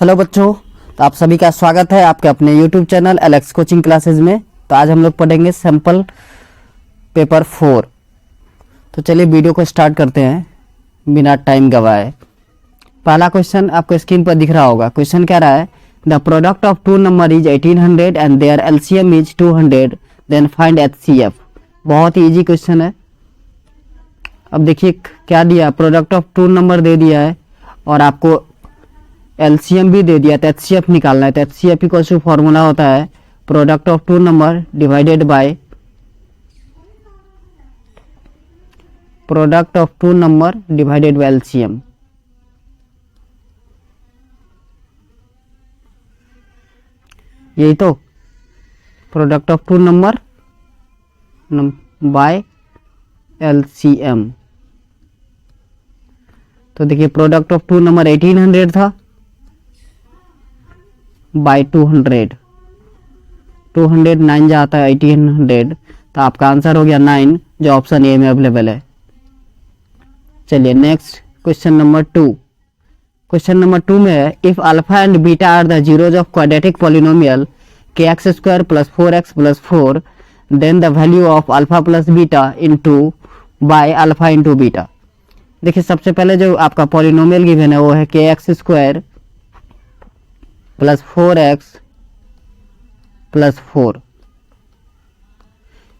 Hello बच्चों, तो आप सभी का स्वागत है आपके अपने YouTube channel Alex coaching classes में। तो आज हम लोग पढ़ेंगे सैम्पल पेपर 4। तो चलिए वीडियो को स्टार्ट करते हैं बिना टाइम गवाए। पहला क्वेश्चन आपको स्क्रीन पर दिख रहा होगा। क्वेश्चन क्या रहा है, the product of two number is 1800 and their LCM is 200, then find HCF. बहुत ही ईजी क्वेश्चन है। अब देखिए क्या दिया, प्रोडक्ट ऑफ टू नंबर दे दिया है और आपको एलसीएम भी दे दिया, तो एचसीएफ निकालना है। तो एचसीएफ इक्वल टू फॉर्मूला होता है product of two number divided by product of two number divided by LCM. यही तो product of two number by LCM. तो देखिए प्रोडक्ट ऑफ टू नंबर 1800 था बाई 200, 9 जाता है 1800, तो आपका आंसर हो गया 9, जो ऑप्शन ए में अवेलेबल है। चलिए next question number 2। Question number 2 में है, if alpha and beta are the zeros of quadratic polynomial k x square plus 4x plus 4, then the value of alpha plus beta into by alpha into beta. देखिए सबसे पहले जो आपका polynomial given है वो है के x square plus 4x plus 4।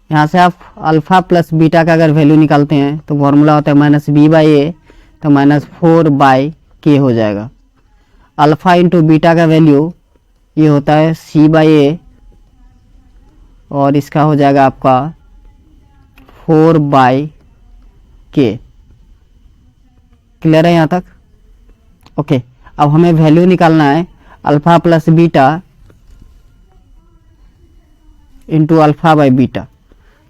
यहाँ से आप अल्फा प्लस बीटा का अगर वैल्यू निकालते हैं तो फॉर्मूला होता है माइनस बी बाई ए, तो माइनस 4 बाई के हो जाएगा। अल्फा इंटू बीटा का वैल्यू ये होता है सी बाई ए, और इसका हो जाएगा आपका 4 बाई के। क्लियर है यहाँ तक? ओके, अब हमें वैल्यू निकालना है alpha plus beta into alpha by beta.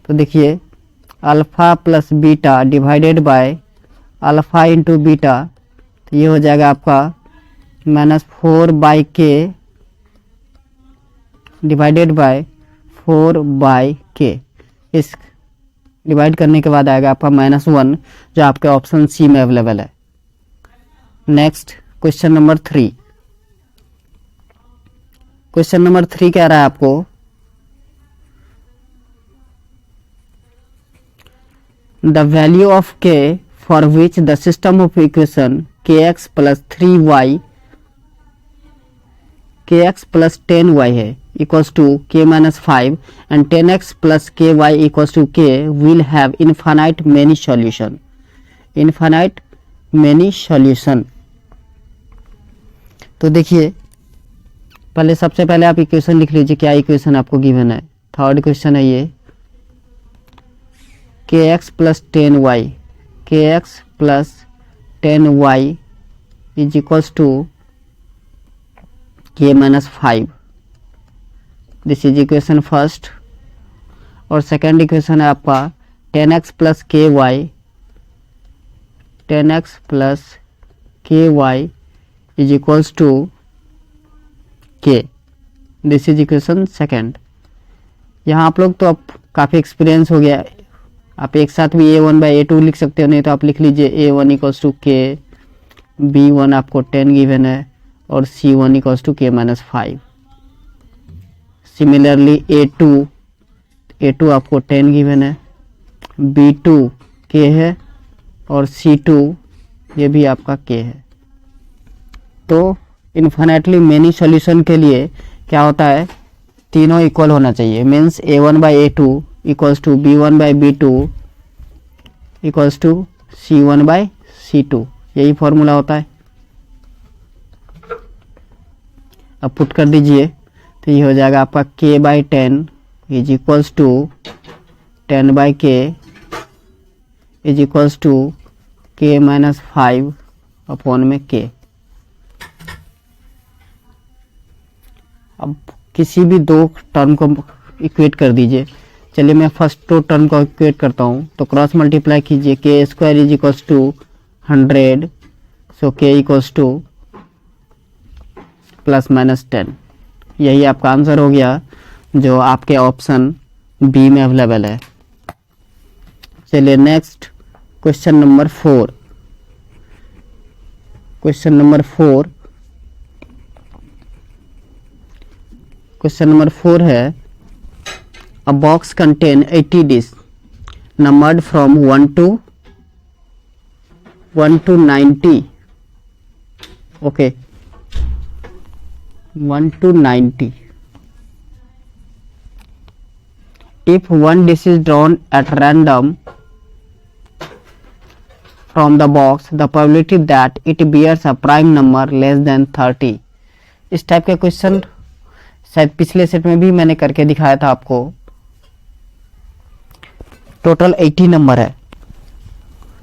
तो देखिए alpha plus beta divided by alpha into beta, तो ये हो जाएगा आपका माइनस 4 बाई के डिवाइडेड बाय 4 बाई के। इस डिवाइड करने के बाद आएगा आपका -1, जो आपके ऑप्शन सी में अवेलेबल है। Next question number 3। Question number 3 कह रहा है आपको, द वैल्यू ऑफ के for which the system of equation के एक्स प्लस 3y के एक्स प्लस 10y है equals to K minus 5 and 10x plus K Y equals to के will have infinite many solution. Infinite many solution. तो देखिए पहले सबसे पहले आप इक्वेशन लिख लीजिए, क्या इक्वेशन आपको गिवन है। थर्ड क्वेश्चन है ये, के X plus 10y, K X plus 10y is equals to K minus 5। This is equation first. और सेकेंड इक्वेशन है आपका 10x plus K Y, 10x plus K Y is equals to K. This is equation second. यहाँ आप लोग तो अब काफ़ी experience हो गया, आप एक साथ भी a1 बाई a2 लिख सकते हो, नहीं तो आप लिख लीजिए a1 इक्वल्स टू के, b1 आपको 10 गिवन है और c1 equals to K minus 5। Similarly a2 आपको 10 गिवन है, b2 k है और c2 ये भी आपका k है। तो इन्फिनिटली मेनी सॉल्यूशन के लिए क्या होता है, तीनों इक्वल होना चाहिए। Means a1 by a2 equals to b1 by b2 equals to c1 by c2, यही फॉर्मूला होता है। अब पुट कर दीजिए, तो ये हो जाएगा आपका k by 10 is equals to 10 by k is equals to k minus 5 upon में k। अब किसी भी दो टर्म को इक्वेट कर दीजिए। चलिए मैं फर्स्ट दो टर्म को इक्वेट करता हूँ, तो क्रॉस मल्टीप्लाई कीजिए, के स्क्वायर इज इक्वल्स टू 100, सो के इक्वल्स टू प्लस माइनस 10। यही आपका आंसर हो गया, जो आपके ऑप्शन बी में अवेलेबल है। चलिए next question number 4। Question number 4 question number 4 है अ box contain 80 dish numbered from 1 to 90. Okay 1 to 90. If one dish is drawn at random from the box, the probability that it bears a prime number less than 30. इस type के question शायद पिछले set में भी मैंने करके दिखाया था आपको। टोटल 80 नंबर है।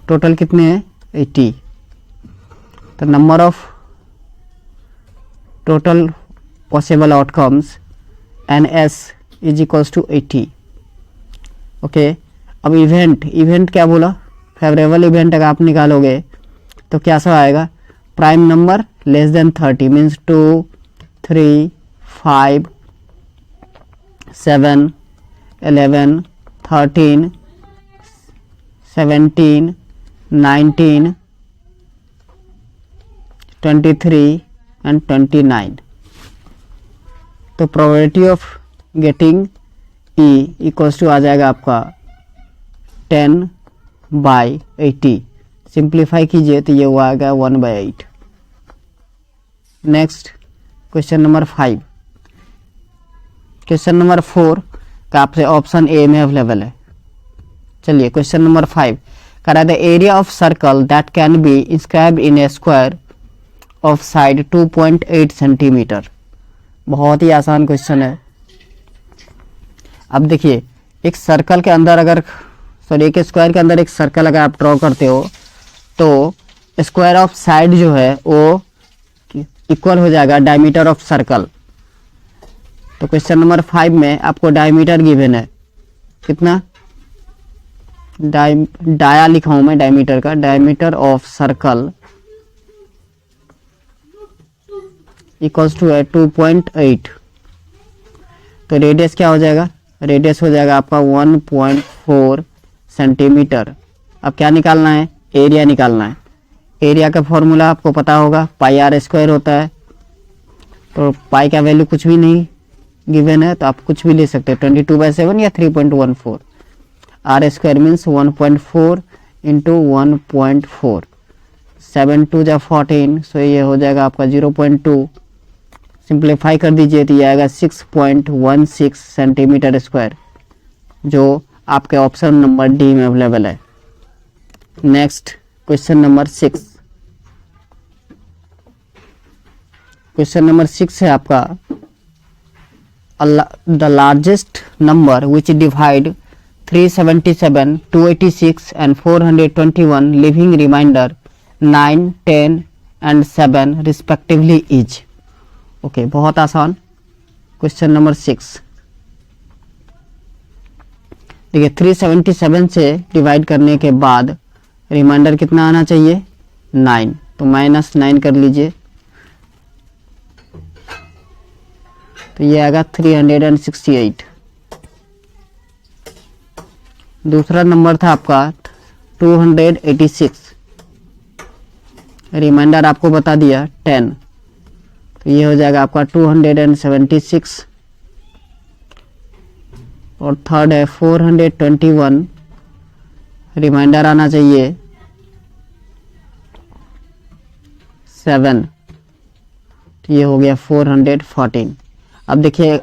टोटल कितने हैं? 80। तो number of total possible outcomes NS is equals to 80। Okay अब इवेंट क्या बोला? फेवरेबल इवेंट अगर आप निकालोगे तो क्या सब आएगा? Prime number less than 30 means 2, 3, 5, 7, 11, 13, 17, 19, 23 and 29। तो probability of getting E equals to आ जाएगा आपका 10/80। सिंप्लीफाई कीजिए तो ये हुआ आएगा 1/8। Next question number 5। Question number 4 का आपसे ऑप्शन ए में अवेलेबल है। चलिए क्वेश्चन नंबर 5 कह रहा है the area of circle that can B inscribed in A square of side 2.8 centimetre. बहुत ही आसान क्वेश्चन है। अब देखिए एक सर्कल के अंदर एक स्क्वायर के अंदर एक सर्कल अगर आप ड्रॉ करते हो तो स्क्वायर ऑफ साइड जो है वो इक्वल हो जाएगा डायमीटर ऑफ सर्कल। तो क्वेश्चन नंबर 5 में आपको डायमीटर गिवन है। कितना? डाया लिखा हूं मैं डायमीटर का। Diameter of circle equals to है 2.8। तो रेडियस क्या हो जाएगा? रेडियस हो जाएगा आपका 1.4 सेंटीमीटर। अब क्या निकालना है? एरिया निकालना है। एरिया का फॉर्मूला आपको पता होगा, पाई आर स्क्वायर होता है। तो पाई का वैल्यू कुछ भी नहीं गिवन है तो आप कुछ भी ले सकते हैं, 22/7 या 3.14। आर स्क्वायर मीन्स 1.4 इंटू 1.4, 7 2 जा 14, सो ये हो जाएगा आपका 0.2। सिंप्लीफाई कर दीजिए तो ये आएगा 6.16 सेंटीमीटर स्क्वायर, जो आपके ऑप्शन नंबर डी में अवेलेबल है। Next question number 6। Question number 6 है आपका the largest number which divide 377, 286 and 421 living remainder 9, 10 and 7 respectively is. Okay बहुत आसान। क्वेश्चन नंबर 6 देखिए 377 से डिवाइड करने के बाद रिमाइंडर कितना आना चाहिए? 9। तो -9 कर लीजिए तो ये आएगा 368। दूसरा नंबर था आपका 286, रिमाइंडर आपको बता दिया 10, तो ये हो जाएगा आपका 276। और थर्ड है 421, रिमाइंडर आना चाहिए 7, तो ये हो गया 414। अब देखिए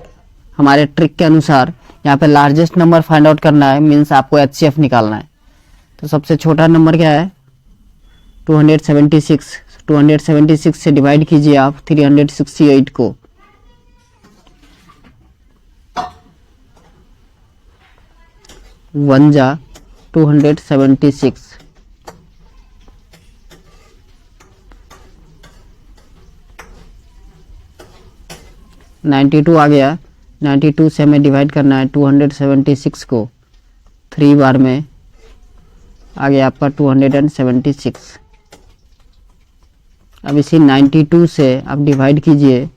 हमारे ट्रिक के अनुसार यहाँ पे लार्जेस्ट नंबर फाइंड आउट करना है, मीन्स आपको HCF निकालना है। तो सबसे छोटा नंबर क्या है? 276। 276 से डिवाइड कीजिए आप 368 को। वन जा 276, (92) आ गया। 92 से हमें डिवाइड करना है 276 को 3 बार में, आ गया आपका 276। अब इसी 92 से आप डिवाइड कीजिए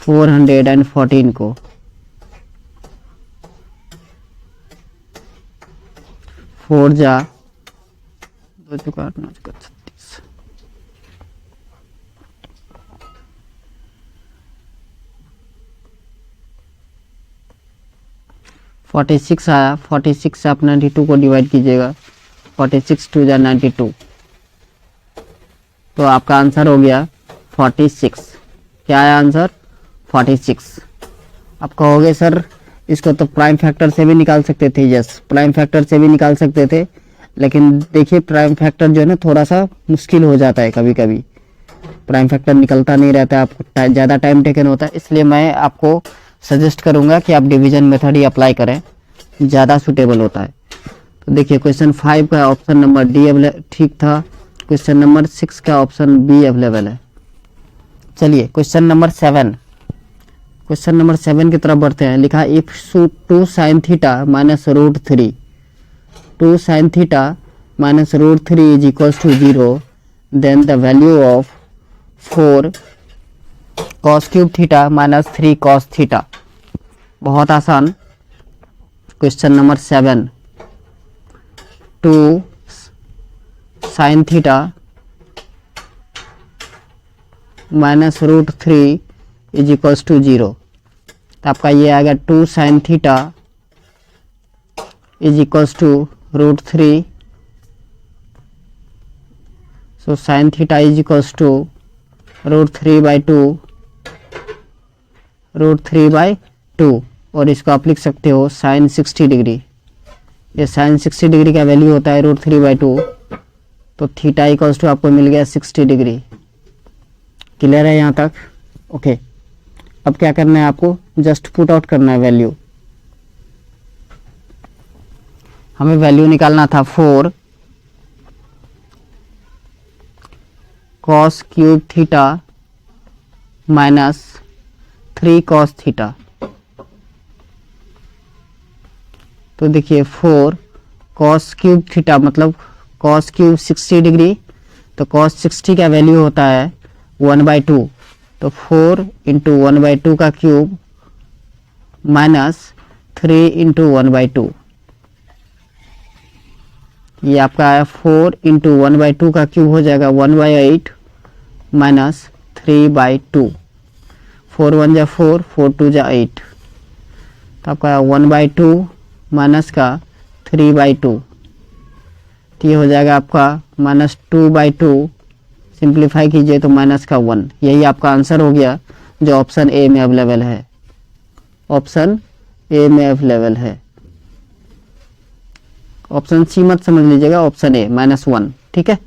414 को। 4 जा 2 चुका 8 9 चुका 36, 46 आया, 46 से आप 92 को डिवाइड कीजिएगा, 46 2 जा 92, तो आपका आंसर हो गया 46। क्या आया आंसर? 46। आप कहोगे सर इसको तो प्राइम फैक्टर से भी निकाल सकते थे। यस, प्राइम फैक्टर से भी निकाल सकते थे, लेकिन देखिए प्राइम फैक्टर जो है ना थोड़ा सा मुश्किल हो जाता है, कभी कभी प्राइम फैक्टर निकलता नहीं रहता है, आपको ज़्यादा टाइम टेकन होता है। इसलिए मैं आपको सजेस्ट करूंगा कि आप डिवीजन मेथड ही अप्लाई करें, ज़्यादा सुटेबल होता है। तो देखिए क्वेश्चन 5 का ऑप्शन नंबर डी ठीक था, क्वेश्चन नंबर 6 का ऑप्शन बी अवेलेबल है। चलिए क्वेश्चन नंबर 7, क्वेश्चन नंबर 7 की तरफ बढ़ते हैं। लिखा if 2 sine theta minus root 3, 2 sine theta minus root 3 is equal to 0, then the value of 4 cos cube theta minus 3 cos theta. बहुत आसान। Question number 7, 2 sine theta minus root 3 is equals to 0, तो आपका ये आएगा 2 sine theta is equals to root 3, so sine theta is equals to root 3/2, root 3/2, और इसको आप लिख सकते हो साइन 60 डिग्री। ये साइन 60 डिग्री का वैल्यू होता है रूट 3/2, तो थीटा इक्वल्स टू आपको मिल गया 60 डिग्री। क्लियर है यहाँ तक? ओके। अब क्या करना है आपको? जस्ट पुट आउट करना है वैल्यू। हमें वैल्यू निकालना था 4 cos cube theta minus 3 cos theta. तो देखिए 4 कॉस क्यूब थीटा मतलब कॉस क्यूब 60 डिग्री, तो कॉस 60 का वैल्यू होता है 1/2, तो 4 इंटू 1/2 का क्यूब माइनस 3 इंटू 1/2, ये आपका आया 4 इंटू 1/2 का क्यूब हो जाएगा 1/8 माइनस 3/2, 4 1 जा 4, 4 2 जा 8, तो आपका 1/2 माइनस का 3/2, तो ये हो जाएगा आपका माइनस 2/2, सिंप्लीफाई कीजिए तो माइनस का 1। यही आपका आंसर हो गया जो ऑप्शन ए में अवेलेबल है, ऑप्शन ए में अवेलेबल है। ऑप्शन सी मत समझ लीजिएगा, ऑप्शन ए -1। ठीक है,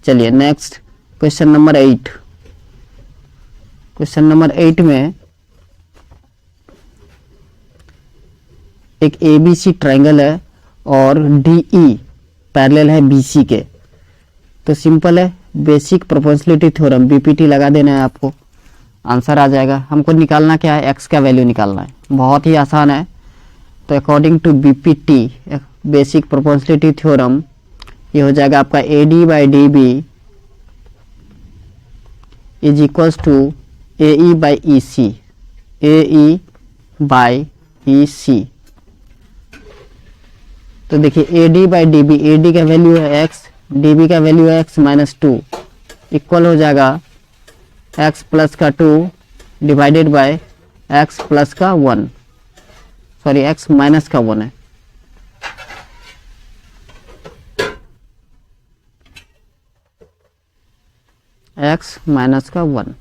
चलिए next question number 8। Question number 8 में एक ABC ट्रायंगल है और DE पैरेलल है BC के, तो सिंपल है, बेसिक प्रोपोर्शनलिटी थ्योरम BPT लगा देना है, आपको आंसर आ जाएगा। हमको निकालना क्या है? x का वैल्यू निकालना है, बहुत ही आसान है। तो according to BPT basic proportionality theorem, ये हो जाएगा आपका AD/DB is equals to AE/EC, AE/EC। तो देखिए AD/DB, AD का वैल्यू है x, DB का वैल्यू है x -2, इक्वल हो जाएगा x प्लस का 2 डिवाइडेड बाय x प्लस का 1, सॉरी x माइनस का 1 है। x माइनस का 1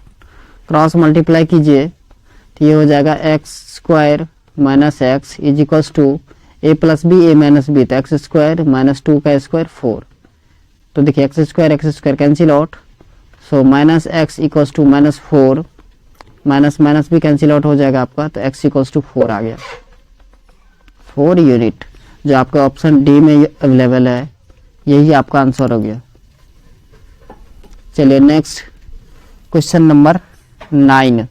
क्रॉस मल्टीप्लाई कीजिए तो ये हो जाएगा x² minus x is equals to a plus B a minus B, तो x² माइनस 2 का स्क्वायर 4। तो देखिए x² cancel out, so minus x equals to -4, minus minus भी कैंसिल आउट हो जाएगा आपका, तो x इक्वल्स टू 4 आ गया, 4 यूनिट, जो आपका ऑप्शन डी में अवेलेबल है, यही आपका आंसर हो गया। चलिए नेक्स्ट क्वेश्चन नंबर 9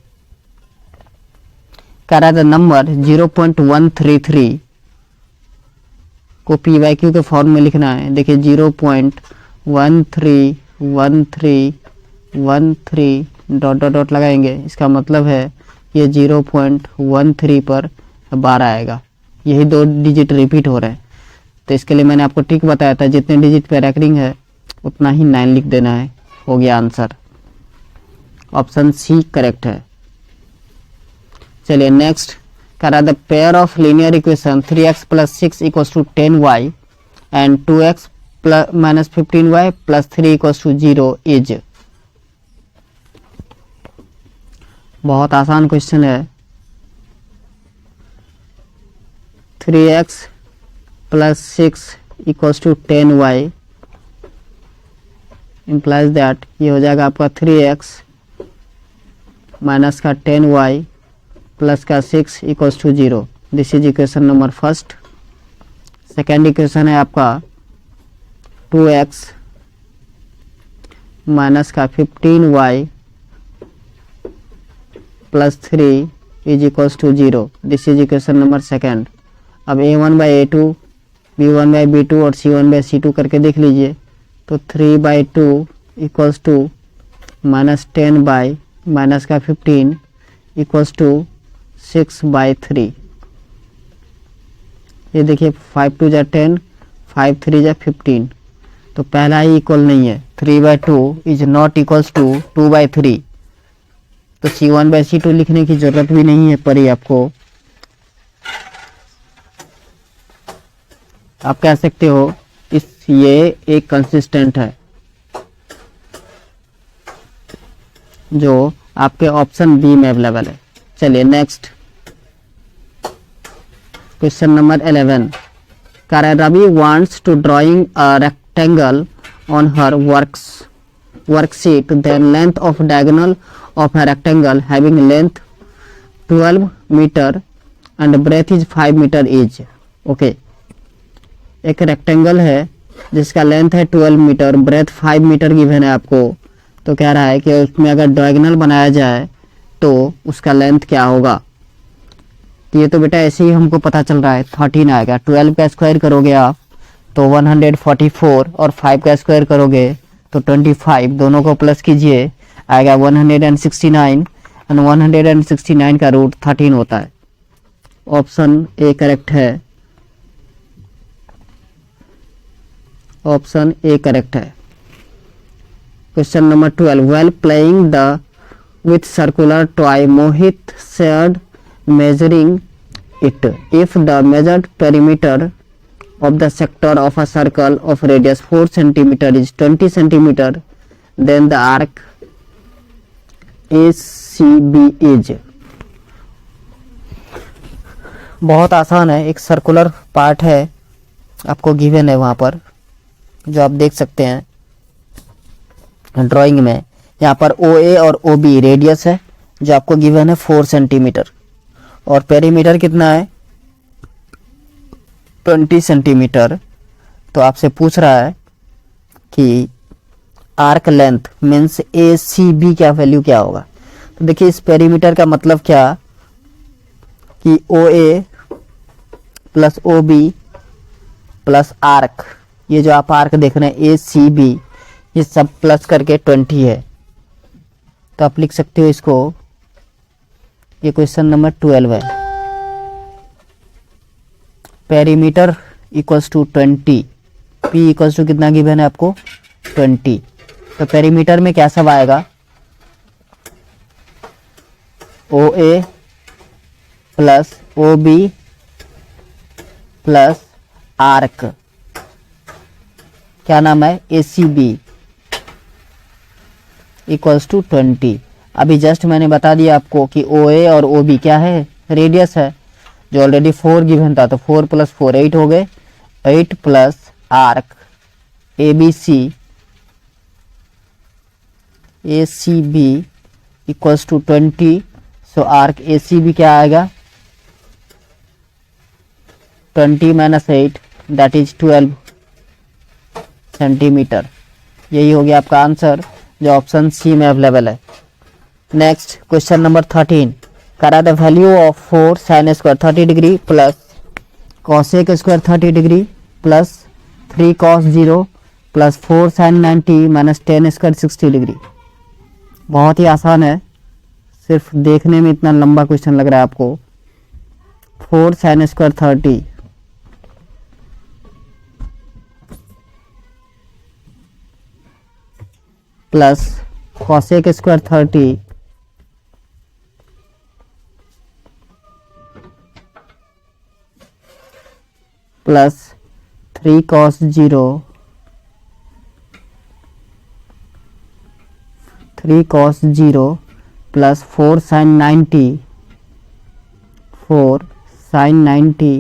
कह रहा था नंबर 0.133 को PYQ के फॉर्म में लिखना है। देखिए 0.131313 डॉट डॉट डॉट लगाएंगे, इसका मतलब है ये 0.13 पर 12 आएगा, यही 2 डिजिट रिपीट हो रहे हैं। तो इसके लिए मैंने आपको ट्रिक बताया था, जितने डिजिट पे रैकरिंग है उतना ही 9 लिख देना है, हो गया आंसर। ऑप्शन सी करेक्ट है। चलिए नेक्स्ट करा the pair of linear equation 3x plus 6 equals to 10y and 2x minus 15y plus 3 equals to 0 is. बहुत आसान क्वेश्चन है। 3x plus 6 equals to 10y implies that ये हो जाएगा आपका 3x माइनस का 10y प्लस का 6 equals to 0। This is equation number first. Second equation है आपका 2x माइनस का 15y plus 3 is equals to 0। This is equation number second. अब a1/a2 b1/b2 और c1/c2 करके देख लीजिए। तो 3/2 equals to minus 10 by minus का 15 इक्वल्स टू 6/3। ये देखिए 5 2 जा 10, 5 3 जा 15। तो पहला ही इक्वल नहीं है। 3/2 इज नॉट इक्वल्स टू 2/3। तो c1/c2 लिखने की जरूरत भी नहीं है परी आपको। आप कह सकते हो ये एक कंसिस्टेंट है जो आपके ऑप्शन बी में अवेलेबल है। चलिए next question number 11। Ravi wants to drawing a rectangle on her worksheet then length of diagonal of a rectangle having length 12 metre and breadth is 5 metre each। Okay, एक rectangle है जिसका length है 12 metre, breath 5 metre given है आपको। तो कह रहा है कि उसमें अगर डायगोनल बनाया जाए तो उसका लेंथ क्या होगा। तो ये तो बेटा ऐसे ही हमको पता चल रहा है 13 आएगा। 12 का स्क्वायर करोगे आप तो 144 और 5 का स्क्वायर करोगे तो 25। दोनों को प्लस कीजिए आएगा 169 एंड 169 का रूट 13 होता है। ऑप्शन ए करेक्ट है। ऑप्शन ए करेक्ट है। Question number 12। While playing the with circular toy Mohit said measuring it. If the measured perimeter of the sector of a circle of radius 4 cm is 20 cm, then the arc ACB is। बहुत आसान है। एक circular part है आपको given है वहाँ पर, जो आप देख सकते हैं ड्राइंग में। यहाँ पर OA और OB रेडियस है जो आपको गिवन है 4 सेंटीमीटर, और पेरीमीटर कितना है 20 सेंटीमीटर। तो आपसे पूछ रहा है कि आर्क लेंथ मीन्स ACB क्या वैल्यू क्या होगा। तो देखिए इस पेरीमीटर का मतलब क्या कि OA plus OB plus arc, ये जो आप आर्क देख रहे हैं ACB, ये सब प्लस करके 20 है। तो आप लिख सकते हो इसको, ये क्वेश्चन नंबर 12 है। Perimeter equals to 20, P equals to कितना गिवन है आपको 20। तो पेरीमीटर में क्या सब आएगा OA plus OB plus arc, क्या नाम है ACB इक्वल्स टू 20। अभी जस्ट मैंने बता दिया आपको कि OA और OB क्या है रेडियस है, जो ऑलरेडी 4 गिवन था। तो 4 प्लस 4 8 हो गए, 8 plus arc ABC ACB equals to 20। So arc ACB क्या आएगा 20 माइनस 8 दैट इज 12 सेंटीमीटर। यही हो गया आपका आंसर जो ऑप्शन सी में अवेलेबल है। Next question number 13। करा the value of 4 sine square 30 degree plus cosec square 30 degree plus 3 cos 0 plus 4 sine 90 minus 10 square 60 degree. बहुत ही आसान है, सिर्फ देखने में इतना लंबा क्वेश्चन लग रहा है आपको। 4 sine square 30 plus cosec square 30 plus 3 cos 0 3 cos 0 plus 4 sin 90 4 sin 90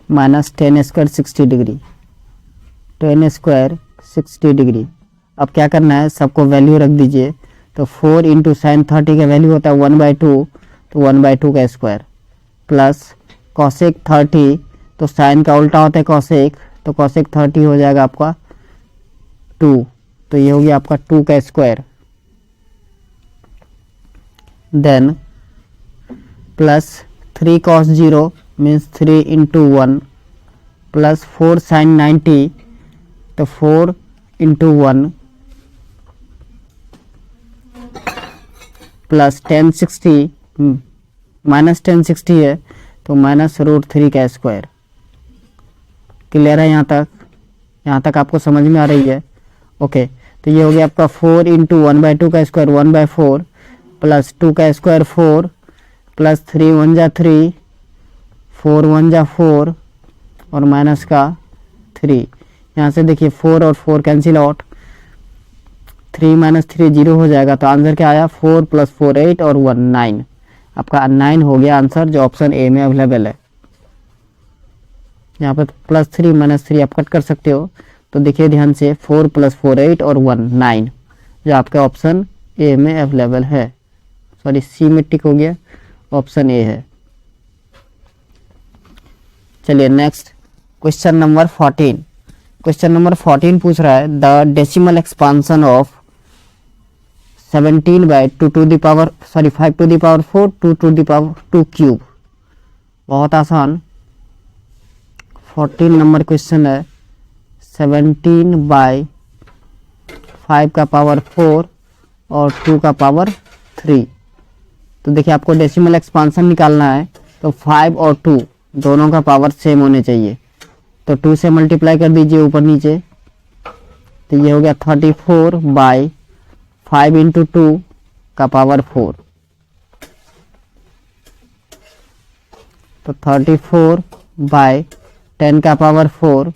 minus 10 square 60 degree 10 square 60 degree. अब क्या करना है, सबको वैल्यू रख दीजिए। तो 4 इंटू साइन 30 का वैल्यू होता है 1/2, तो 1/2 का स्क्वायर प्लस कॉसेक 30, तो साइन का उल्टा होता है कॉसेक, तो कॉसेक 30 हो जाएगा आपका 2, तो ये हो गया आपका 2 का square. Then plus 3 cos 0 means 3 into 1 plus 4 sin 90, तो 4 इंटू 1 प्लस 1060 माइनस 1060 है, तो माइनस √3 का स्क्वायर। क्लियर है यहाँ तक आपको समझ में आ रही है? ओके, तो ये हो गया आपका 4 इंटू 1/2 का स्क्वायर 1/4 प्लस 2 का स्क्वायर 4 प्लस 3 1 जा 3 4 1 जा 4 और माइनस का 3। यहाँ से देखिए 4 और 4 कैंसिल आउट, 3 माइनस 3 0 हो जाएगा। तो आंसर क्या आया, 4 + 4 8 और 1 9। आपका 9 हो गया आंसर, जो ऑप्शन ए में अवेलेबल है। यहाँ पर +3 -3 आप कट कर सकते हो। तो देखिए ध्यान से 4 + 4 8 और 1 9, जो आपका ऑप्शन ए में अवेलेबल है। सॉरी, सी में टिक हो गया, ऑप्शन ए है। चलिए next question number 14। Question number 14 पूछ रहा है the decimal expansion of 17/2 5 to the power 4 2 to the power 2 cube. बहुत आसान, 14 नंबर क्वेश्चन है। 17/5 का पावर 4 और 2 का पावर 3। तो देखिए आपको डेसिमल एक्सपांसन निकालना है, तो 5 और 2 दोनों का पावर सेम होने चाहिए। तो 2 से मल्टीप्लाई कर दीजिए ऊपर नीचे, तो ये हो गया 34/5 इंटू 2 का पावर 4। तो 34/10 का पावर 4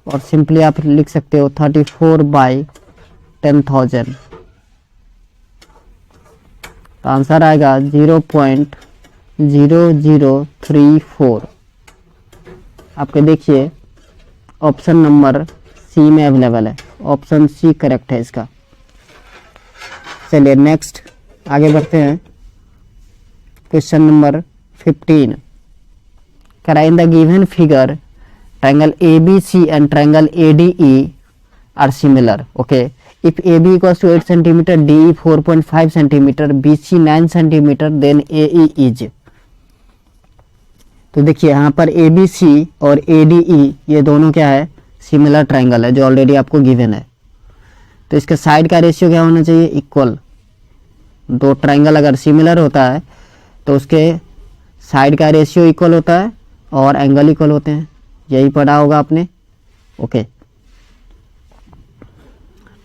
और सिंपली आप लिख सकते हो 34/10,000। तो आंसर आएगा 0.0034। आपके देखिए ऑप्शन नंबर सी में अवेलेबल है, ऑप्शन सी करेक्ट है इसका। चलिए नेक्स्ट आगे बढ़ते हैं। Question number 15। In the given figure triangle ABC and triangle ADE are similar. Okay, if AB equals to 8 cm, DE 4.5 cm, BC 9 cm, then AE is। तो देखिए यहाँ पर ABC और ADE ये दोनों क्या है, सिमिलर ट्रायंगल है, जो ऑलरेडी आपको गिवन है। तो इसके साइड का रेशियो क्या होना चाहिए, इक्वल। दो ट्रायंगल अगर सिमिलर होता है तो उसके साइड का रेशियो इक्वल होता है और एंगल इक्वल होते हैं, यही पढ़ा होगा आपने। Okay,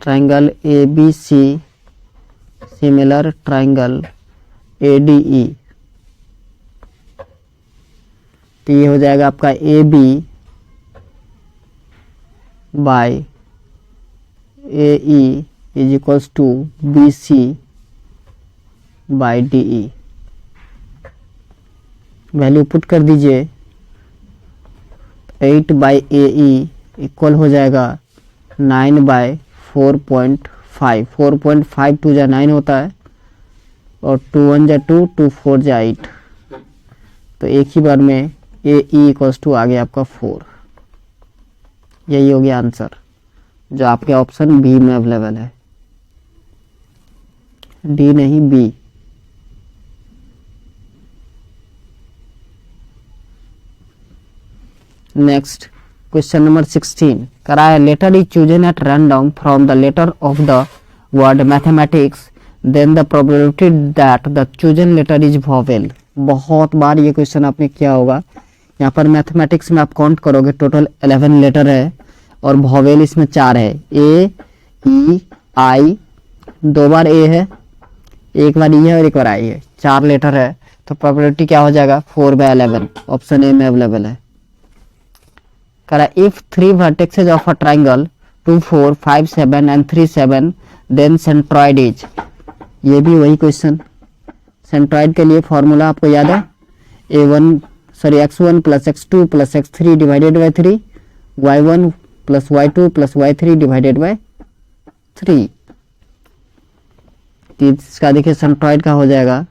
triangle ABC similar triangle ADE, तो ये हो जाएगा आपका AB by AE is equals to BC by DE। Value put कर दीजिए, 8/AE इक्वल हो जाएगा 9/4.5। 4.5 2 जा 9 होता है और 2 1 जा 2 2 4 जा 8। तो एक ही बार में AE इक्वल्स टू आ गया आपका 4। यही हो गया आंसर, जो आपके ऑप्शन बी में अवेलेबल है, डी नहीं बी। Next question number 16। कराया letter is chosen at random from the letter of the word mathematics, then the probability that the chosen letter is vowel. बहुत बार ये क्वेश्चन आपने किया होगा। यहाँ पर मैथमेटिक्स में आप काउंट करोगे, टोटल 11 लेटर है और वॉवेल इसमें 4 है। ए ई आई, 2 बार ए है, 1 बार ई है और 1 बार आई है, 4 लेटर है। तो प्रोबेबिलिटी क्या हो जाएगा 4/11, ऑप्शन ए में अवेलेबल है। कह रहा है if 3 vertexes of a triangle 2, 4, 5, 7 and 3, 7 then centroid is. ये भी वही क्वेश्चन, सेंट्रॉइड के लिए फॉर्मूला आपको याद है, x1 plus x2 plus x3 divided by 3, y1 plus y2 plus y3 divided by 3। इसका देखिए सेंट्रॉइड का हो जाएगा,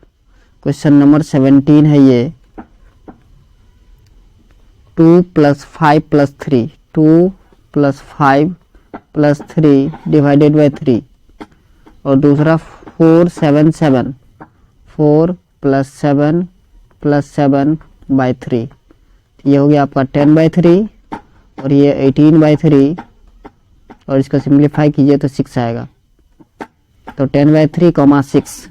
क्वेश्चन नंबर 17 है ये, 2 plus 5 plus 3, 2 plus 5 plus 3 divided by 3, और दूसरा 4, 7, 7, 4 प्लस 7 प्लस 7 बाई 3, ये हो गया आपका 10/3, और ये 18/3, और इसको सिंप्लीफाई कीजिए तो 6 आएगा। तो 10/3, 6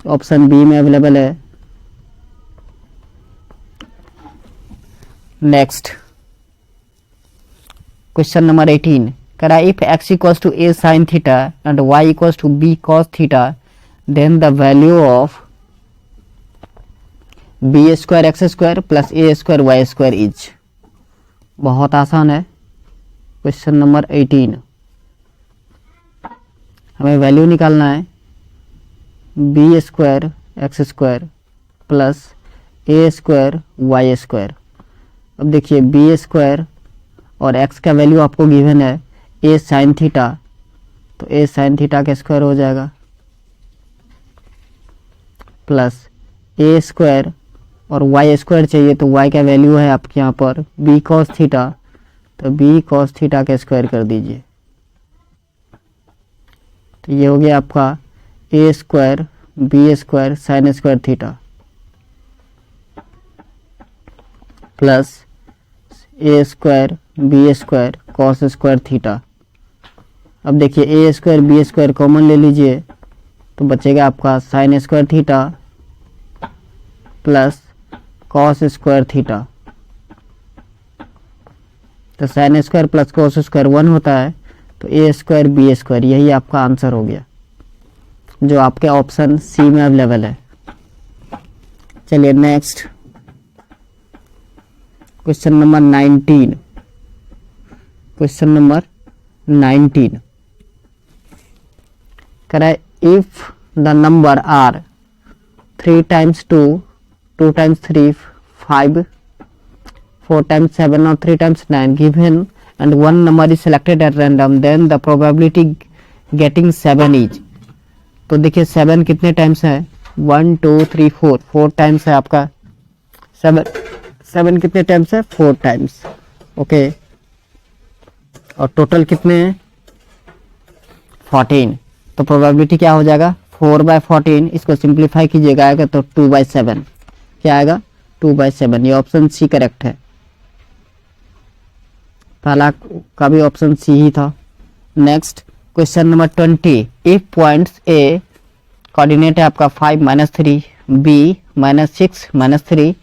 ऑप्शन बी में अवेलेबल है। नेक्स्ट क्वेश्चन नंबर 18 कह रहा है if x equals to a sin theta and y equals to b cos theta then the value of b square x square plus a square y square is. बहुत आसान है question number 18, हमें value निकालना है B square x square plus A square Y square. अब देखिए B square और X का वैल्यू आपको गिवन है ए साइन थीटा, तो ए साइन थीटा का स्क्वायर हो जाएगा प्लस ए स्क्वायर, और वाई स्क्वायर चाहिए तो वाई का वैल्यू है आपके यहाँ पर बी कॉस थीटा, तो बी कॉस थीटा का स्क्वायर कर दीजिए। तो ये हो गया आपका A square B square sine square theta plus A square B square cos square theta. अब देखिए A square B square common ले लीजिए तो बचेगा आपका sine square theta plus cos square theta. तो sine square plus cos square 1 होता है, तो ए स्क्वायर बी स्क्वायर यही आपका आंसर हो गया, जो आपके ऑप्शन सी में अवेलेबल है। चलिए next question number 19, question number 19 कह रहा है if the number are 3 times 2, 2 times 3, 5, 4 times 7 और 3 times 9 given and one number is selected at random then the probability getting 7 is। तो देखिए 7 कितने टाइम्स है 1 2 3 4, 4 टाइम्स है आपका 7 कितने टाइम्स है 4 टाइम्स, ओके। और टोटल कितने हैं 14, तो प्रोबेबिलिटी क्या हो जाएगा 4/14, इसको सिंप्लीफाई कीजिएगा आएगा तो 2/7, क्या आएगा 2/7, ये ऑप्शन सी करेक्ट है। पहला का भी ऑप्शन सी ही था। Next question number 20 if points A coordinate है आपका 5 - 3, B -6 -3,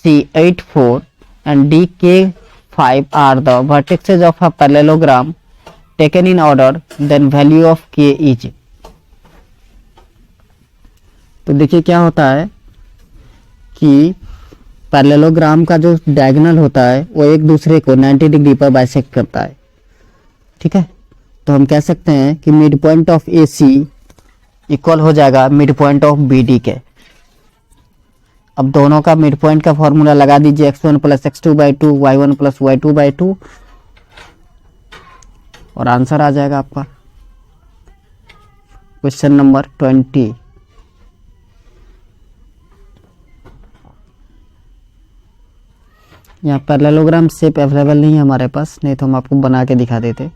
C 8 4 and D K 5 are the vertexes of a parallelogram taken in order then value of K is. तो देखिए क्या होता है कि पैरेललोग्राम का जो डायगोनल होता है वो एक दूसरे को 90 डिग्री पर बाइसेक्ट करता है, ठीक है। तो हम कह सकते हैं कि mid point of A C equal हो जाएगा mid point of B D के। अब दोनों का मिड पॉइंट का फॉर्मूला लगा दीजिए x1 plus x2/2 y1 plus y2/2 और आंसर आ जाएगा आपका क्वेश्चन नंबर 20। यहाँ पैरेललोग्राम शेप अवेलेबल नहीं है हमारे पास, नहीं तो हम आपको बना के दिखा देते।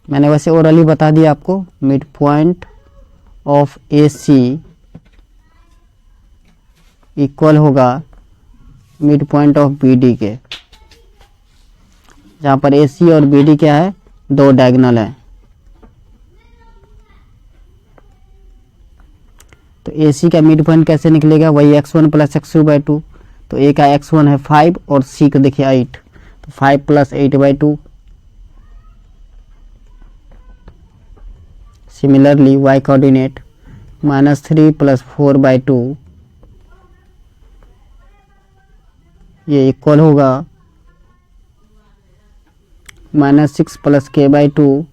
मैंने वैसे ओरली बता दिया आपको mid point of A C equal होगा mid point of B D के, जहाँ पर ए सी और बी डी क्या है 2 डायगोनल है। तो ए सी का मिड पॉइंट कैसे निकलेगा, वही x1 प्लस x2/2, तो ए का x1 है 5 और सी का देखिए 8, तो 5 + 8/2 सिमिलरली y कोऑर्डिनेट -3 + 4/2 ये इक्वल होगा -6 + k/2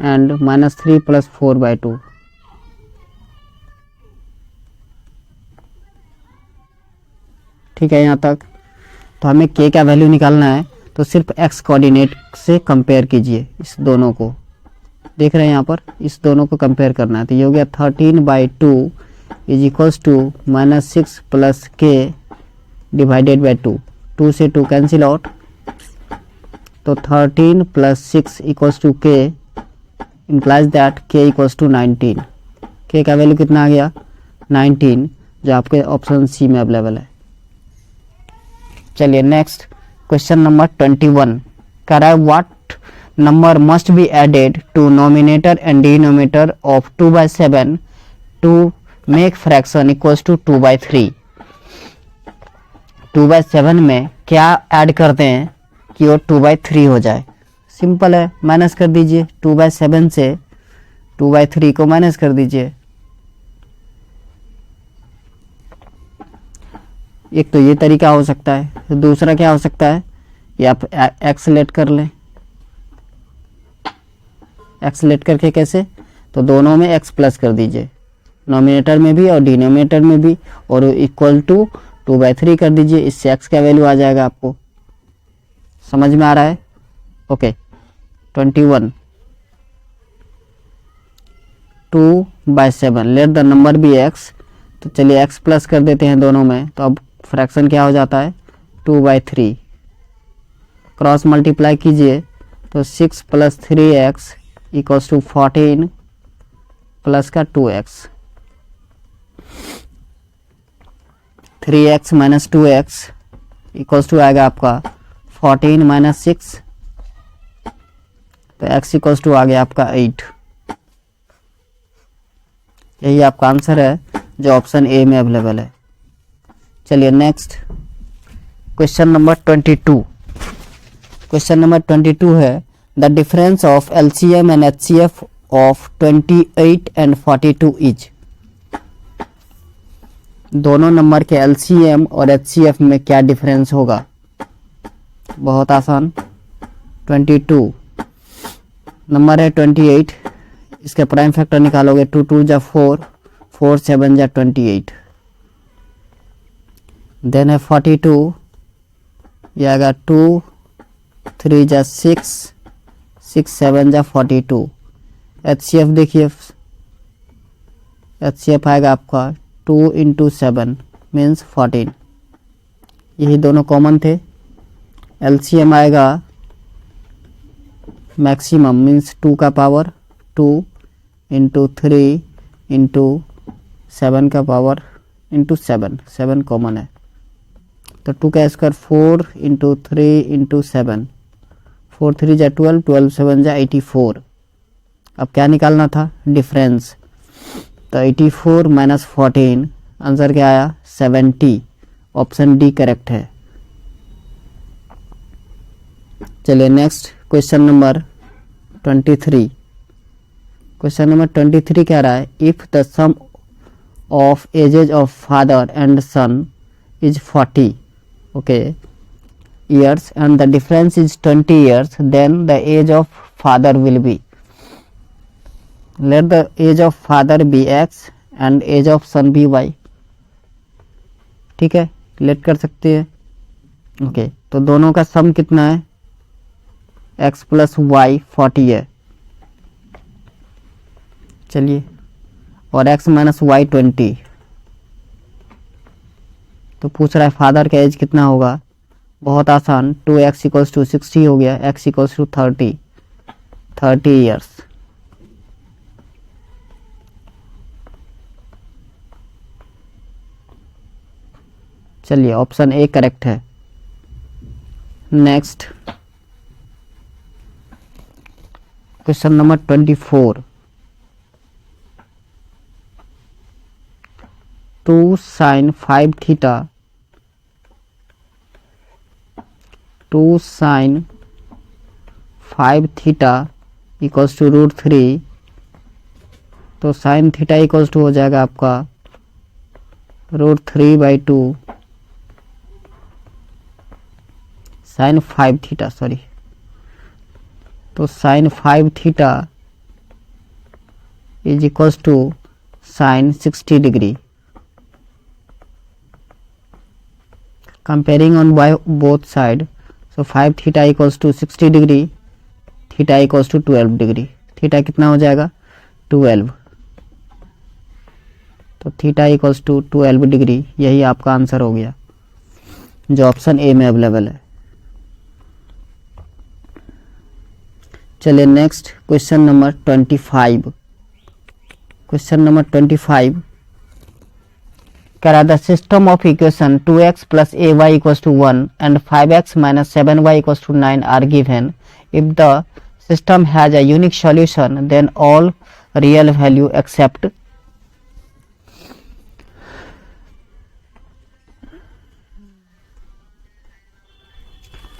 एंड -3 + 4/2। ठीक है यहाँ तक। तो हमें k का वैल्यू निकालना है, तो सिर्फ x कोऑर्डिनेट से कंपेयर कीजिए इस दोनों को। देख रहे हैं यहाँ पर, इस दोनों को कंपेयर करना है। तो ये हो गया 13/2 is equals to -6 + k divided by 2। 2 से 2 कैंसिल आउट, तो 13 + 6 equals to k implies that k equals to 19। k का वैल्यू कितना आ गया 19, जो आपके ऑप्शन सी में अवेलेबल है। चलिए नेक्स्ट क्वेश्चन नंबर 21 कह रहा है what number must be added to numerator and denominator of 2/7 to make fraction equals to 2/3। 2/7 में क्या ऐड करते हैं कि वो 2/3 हो जाए? सिंपल है, माइनस कर दीजिए। 2/7 से 2/3 को माइनस कर दीजिए। एक तो ये तरीका हो सकता है, तो दूसरा क्या हो सकता है, ये आप एक्स लेट कर लें। एक्स लेट करके कैसे, तो दोनों में एक्स प्लस कर दीजिए, नोमिनेटर में भी और डिनोमिनेटर में भी, और इक्वल टू 2/3 कर दीजिए। इससे एक्स का वैल्यू आ जाएगा। आपको समझ में आ रहा है? Okay 21 2/7 let the number be X. तो चलिए एक्स प्लस कर देते हैं दोनों में, तो अब फ्रैक्शन क्या हो जाता है 2/3। क्रॉस मल्टीप्लाई कीजिए तो 6 + 3x इक्वल्स टू 14 प्लस का 2x। 3x - 2x equals to आएगा आपका 14 - 6, तो x इक्वल्स टू आ गया आपका 8। यही आपका आंसर है जो ऑप्शन ए में अवेलेबल है। चलिए next question number 22। Question number 22 है the difference of LCM and HCF of 28 and 42 is. दोनों नंबर के LCM और HCF में क्या डिफरेंस होगा? बहुत आसान। 22 नंबर है 28, इसके प्राइम फैक्टर निकालोगे 2 2 जा 4, 4 7 जा 28। देन है 42, ये आएगा 2 3 जा 6, 6 7 जा 42। HCF देखिए, HCF आएगा आपका 2 × 7 मीन्स 14। यही दोनों कॉमन थे। LCM आएगा मैक्सिमम मीन्स 2 का पावर 2 × 3 × 7 का पावर × 7, 7 कॉमन है, तो 2 का स्क्वायर 4 × 3 × 7, 4 3 जा 12, 12 7 जा 84। अब क्या निकालना था? डिफरेंस। तो 84 - 14, आंसर क्या आया 70। ऑप्शन डी करेक्ट है। चलिए next question number 23। Question number 23 कह रहा है if the sum of ages of father and son is 40 years and the difference is 20 years, then the age of father will be. Let the age of father be x and age of son be y. ठीक है, late कर सकते हैं। Okay, तो दोनों का सम कितना है? x + y 40 है। चलिए, और x - y 20। तो पूछ रहा है फादर का एज कितना होगा? बहुत आसान, 2x = 60 हो गया, x = 30 ईयर्स। चलिए ऑप्शन ए करेक्ट है। Next question number 24। 2 sin 5 theta 2 sin 5 theta equals to √3, तो साइन थीटा इक्वल्स टू हो जाएगा आपका √3/2 साइन 5 थीटा, सॉरी, तो sine 5 theta is equals to sine 60 degree. Comparing on by both side, so 5 theta equals to 60 degree, theta equals to 12 degree, theta कितना हो जाएगा 12, तो theta equals to 12 degree, यही आपका आंसर हो गया जो ऑप्शन ए में अवेलेबल है। चलिए next question number 25। Question number 25 कह रहा the system of equation 2x plus ay equals to 1 and 5x minus 7y equals to 9 are given. If the system has a unique solution, then all real value except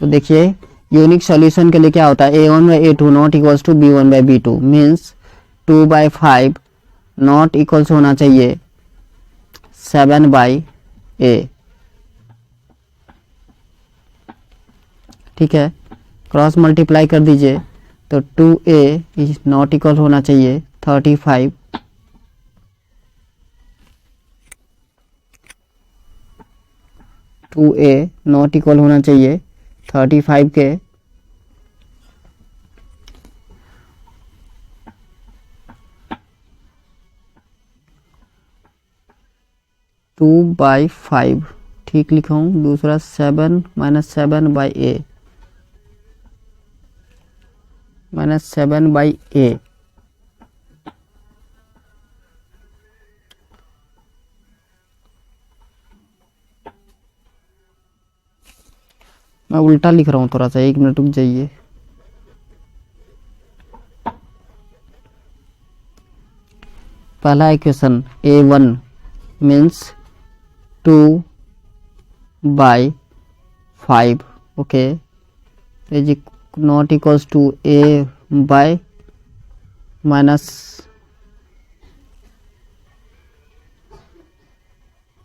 तो देखिए unique solution के लिए क्या होता है, a1/a2 not equals to b1/b2 means 2/5 not equals होना चाहिए 7/a, ठीक है। क्रॉस मल्टीप्लाई कर दीजिए तो 2a इज नॉट इक्वल होना चाहिए 35, 2a नॉट इक्वल होना चाहिए 35 के, टू बाई 5 ठीक लिखा हूँ। दूसरा 7 माइनस 7/a माइनस 7/a, मैं उल्टा लिख रहा हूँ थोड़ा सा, 1 मिनट रुक जाइए। पहला equation a1 means 2/5 okay is not equals to a by minus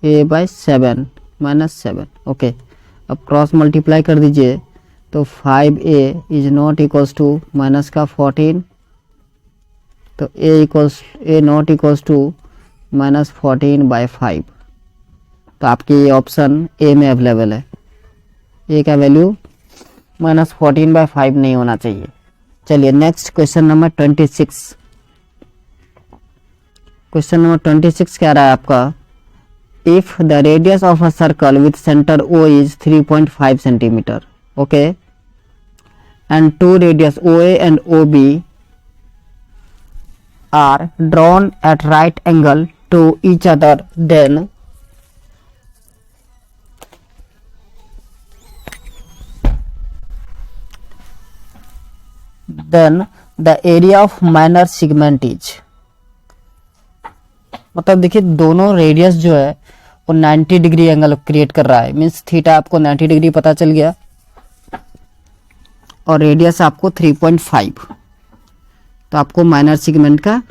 a/7 -7 okay. अब क्रॉस मल्टीप्लाई कर दीजिए तो 5a is not equals to minus का 14, तो a नॉट इक्वल्स टू -14/5, तो आपके ये ऑप्शन ए में अवेलेबल है। ए का वैल्यू -14/5 नहीं होना चाहिए। चलिए next question number 26। Question number 26 क्या रहा है आपका, if the radius of a circle with centre O is 3.5 centimetre okay and two radius OA and OB are drawn at right angle to each other, then the area of minor segment is, मतलब देखिए दोनों radius जो है वो 90 degree angle create कर रहा है, means theta आपको 90 डिग्री पता चल गया और रेडियस आपको 3.5, तो आपको माइनर सेगमेंट का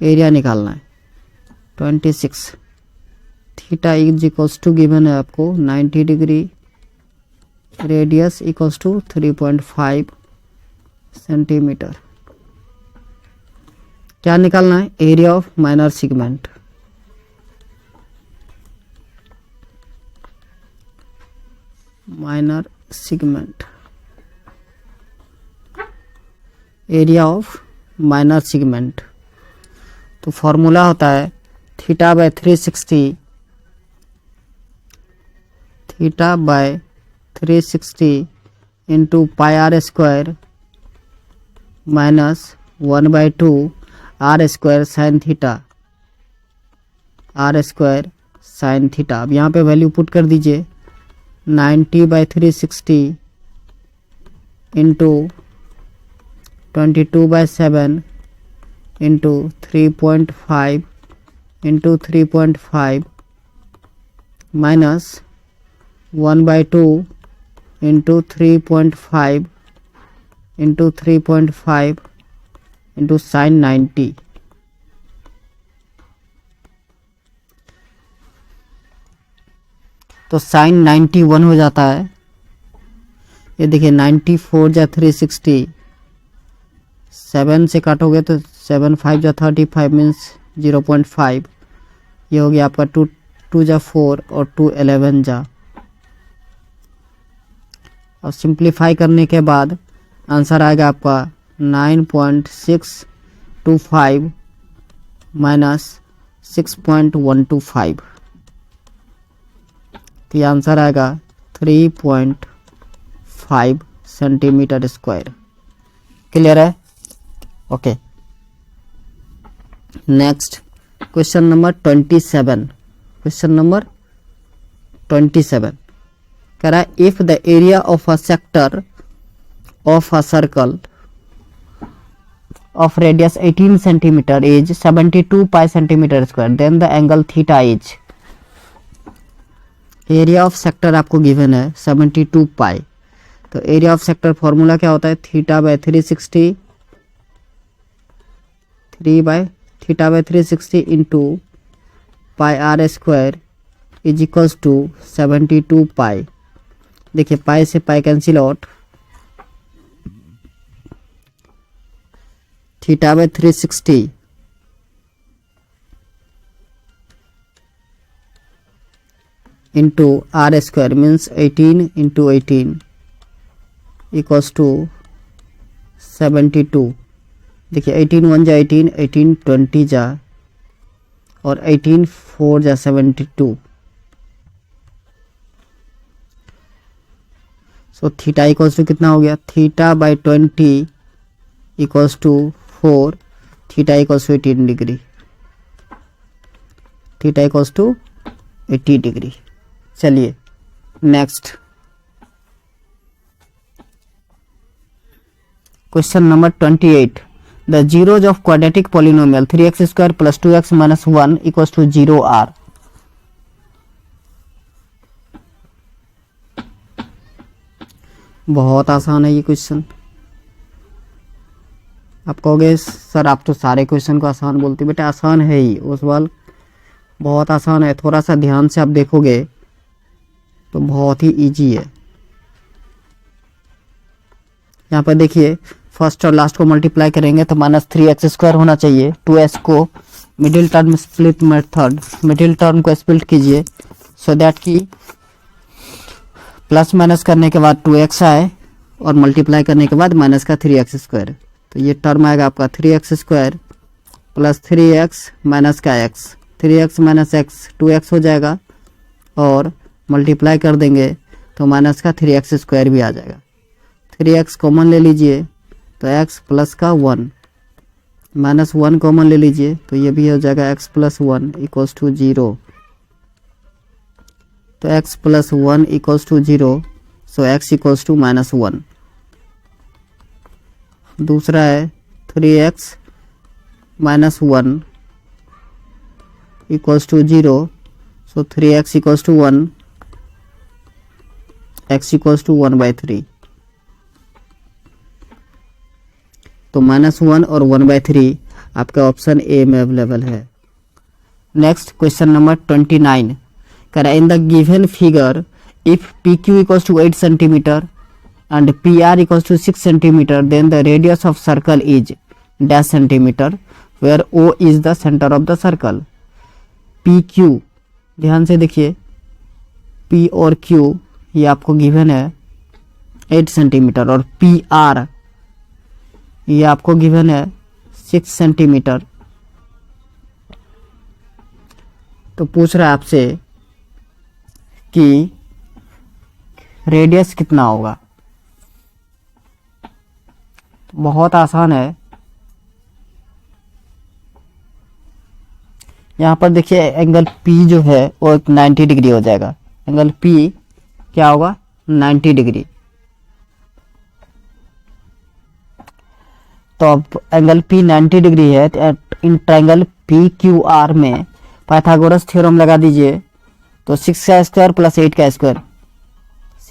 एरिया निकालना है 26। Theta is equals to given है आपको 90 degree, radius equals to 3.5 centimetre. क्या निकालना है, area of minor segment. Minor segment, area of minor segment, तो फॉर्मूला होता है theta by 360, theta by 360 into πr² minus 1/2 r² sine theta, r² sine theta. अब यहाँ पे वैल्यू पुट कर दीजिए 90/360 into 22/7 into 3.5 into 3.5 minus 1/2 into 3.5 into 3.5 into sine 90, तो sign 91 हो जाता है। ये देखिए 94 जा 360, 7 से काटोगे तो 7 5 जा 35 मीन्स 0.5। ये हो गया आपका 2 जा 4 और 2 11 जा। और सिंप्लीफाई करने के बाद आंसर आएगा आपका 9.625 माइनस 6.125, तो ये आंसर आएगा 3.5 सेंटीमीटर स्क्वायर। क्लियर है? Okay, next question number 27। Question number 27 कह रहा है if the area of a sector of a circle of radius 18 centimeter is 72 pi centimeter square, then the angle theta is। Area of sector आपको given है 72 पाई, तो area of sector formula क्या होता है? Theta by 360 into pi r square is equals to 72 pi. देखिए pi से pi cancel out, theta by 360 into r square means 18 into 18 equals to 72। देखिए 18 1 जा 18, 18 20 जा और 18 4 जा 72। सो थीटा इक्वल्स टू कितना हो गया? Theta by 20 equals to 4, theta equals to 18 degree, theta equals to 80 degree. चलिए next question number 28। The zeros of quadratic polynomial 3x square plus 2x minus 1 equals to 0 are. बहुत आसान है ये question. आप कहोगे सर आप तो सारे क्वेश्चन को आसान बोलते, बेटा आसान है ही, वो सवाल बहुत आसान है। थोड़ा सा ध्यान से आप देखोगे तो बहुत ही इजी है। यहाँ पर देखिए फर्स्ट और लास्ट को मल्टीप्लाई करेंगे तो माइनस 3x स्क्वायर होना चाहिए। 2x को middle term split method, middle term को स्प्लिट कीजिए सो दैट कि प्लस माइनस करने के बाद 2x आए और मल्टीप्लाई करने के बाद माइनस का 3x स्क्वायर। तो ये टर्म आएगा आपका 3x square plus 3x minus का x, 3x minus x 2x हो जाएगा और मल्टीप्लाई कर देंगे तो माइनस का 3x स्क्वायर भी आ जाएगा। 3x कॉमन ले लीजिए तो x प्लस का 1, माइनस 1 कॉमन ले लीजिए तो ये भी हो जाएगा x प्लस 1 इक्वल्स टू 0। तो x plus 1 equals to 0, so x equals to minus 1। दूसरा है 3x minus 1 equals to 0, so 3x equals to 1, x equals to 1/3। तो -1 और 1/3 आपका ऑप्शन ए में अवेलेबल है। नेक्स्ट क्वेश्चन नंबर 29 कह रहा है in the given figure if PQ equals to 8 centimetre and PR equals to 6 centimeter, then the radius of circle is dash centimeter where O is the center of the circle। PQ ध्यान से देखिए, P और Q ये आपको given है 8 centimetre और PR ये आपको गिवन है 6 सेंटीमीटर। तो पूछ रहा है आपसे कि रेडियस कितना होगा। बहुत आसान है। यहाँ पर देखिए एंगल P जो है वो 90 डिग्री हो जाएगा। एंगल P क्या होगा? 90 डिग्री। तो अब एंगल P 90 डिग्री है तो इन ट्रायंगल PQR में पाइथागोरस थ्योरम लगा दीजिए। तो 6 का स्क्वायर प्लस 8 का स्क्वायर,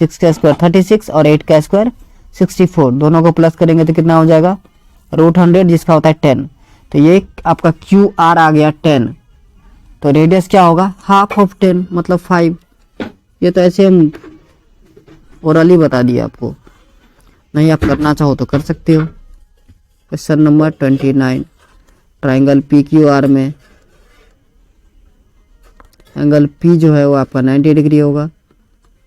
6 का स्क्वायर 36 और 8 का स्क्वायर 64, दोनों को प्लस करेंगे तो कितना हो जाएगा √100 जिसका होता है 10। तो ये आपका QR आ गया 10। तो रेडियस क्या होगा हाफ ऑफ 10 मतलब 5। ये तो ऐसे हम ओरली बता दिया आपको, नहीं आप करना चाहो तो कर सकते हो। क्वेश्चन नंबर 29, ट्राइंगल PQR में एंगल P जो है वो आपका 90 डिग्री होगा।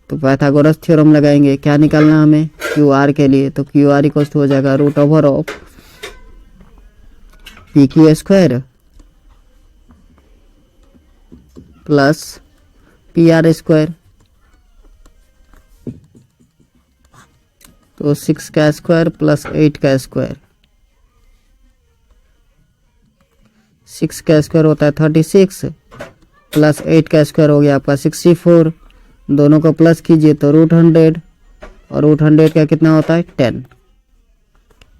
तो पाइथागोरस थ्योरम लगाएंगे, क्या निकालना हमें QR के लिए, तो QR इक्वल हो जाएगा √ऑफ PQ² प्लस PR²। तो 6 का स्क्वायर प्लस 8 का स्क्वायर, 6 का स्क्वायर होता है 36 प्लस 8 का स्क्वायर हो गया आपका 64। दोनों को प्लस कीजिए तो √100 और √100 का कितना होता है 10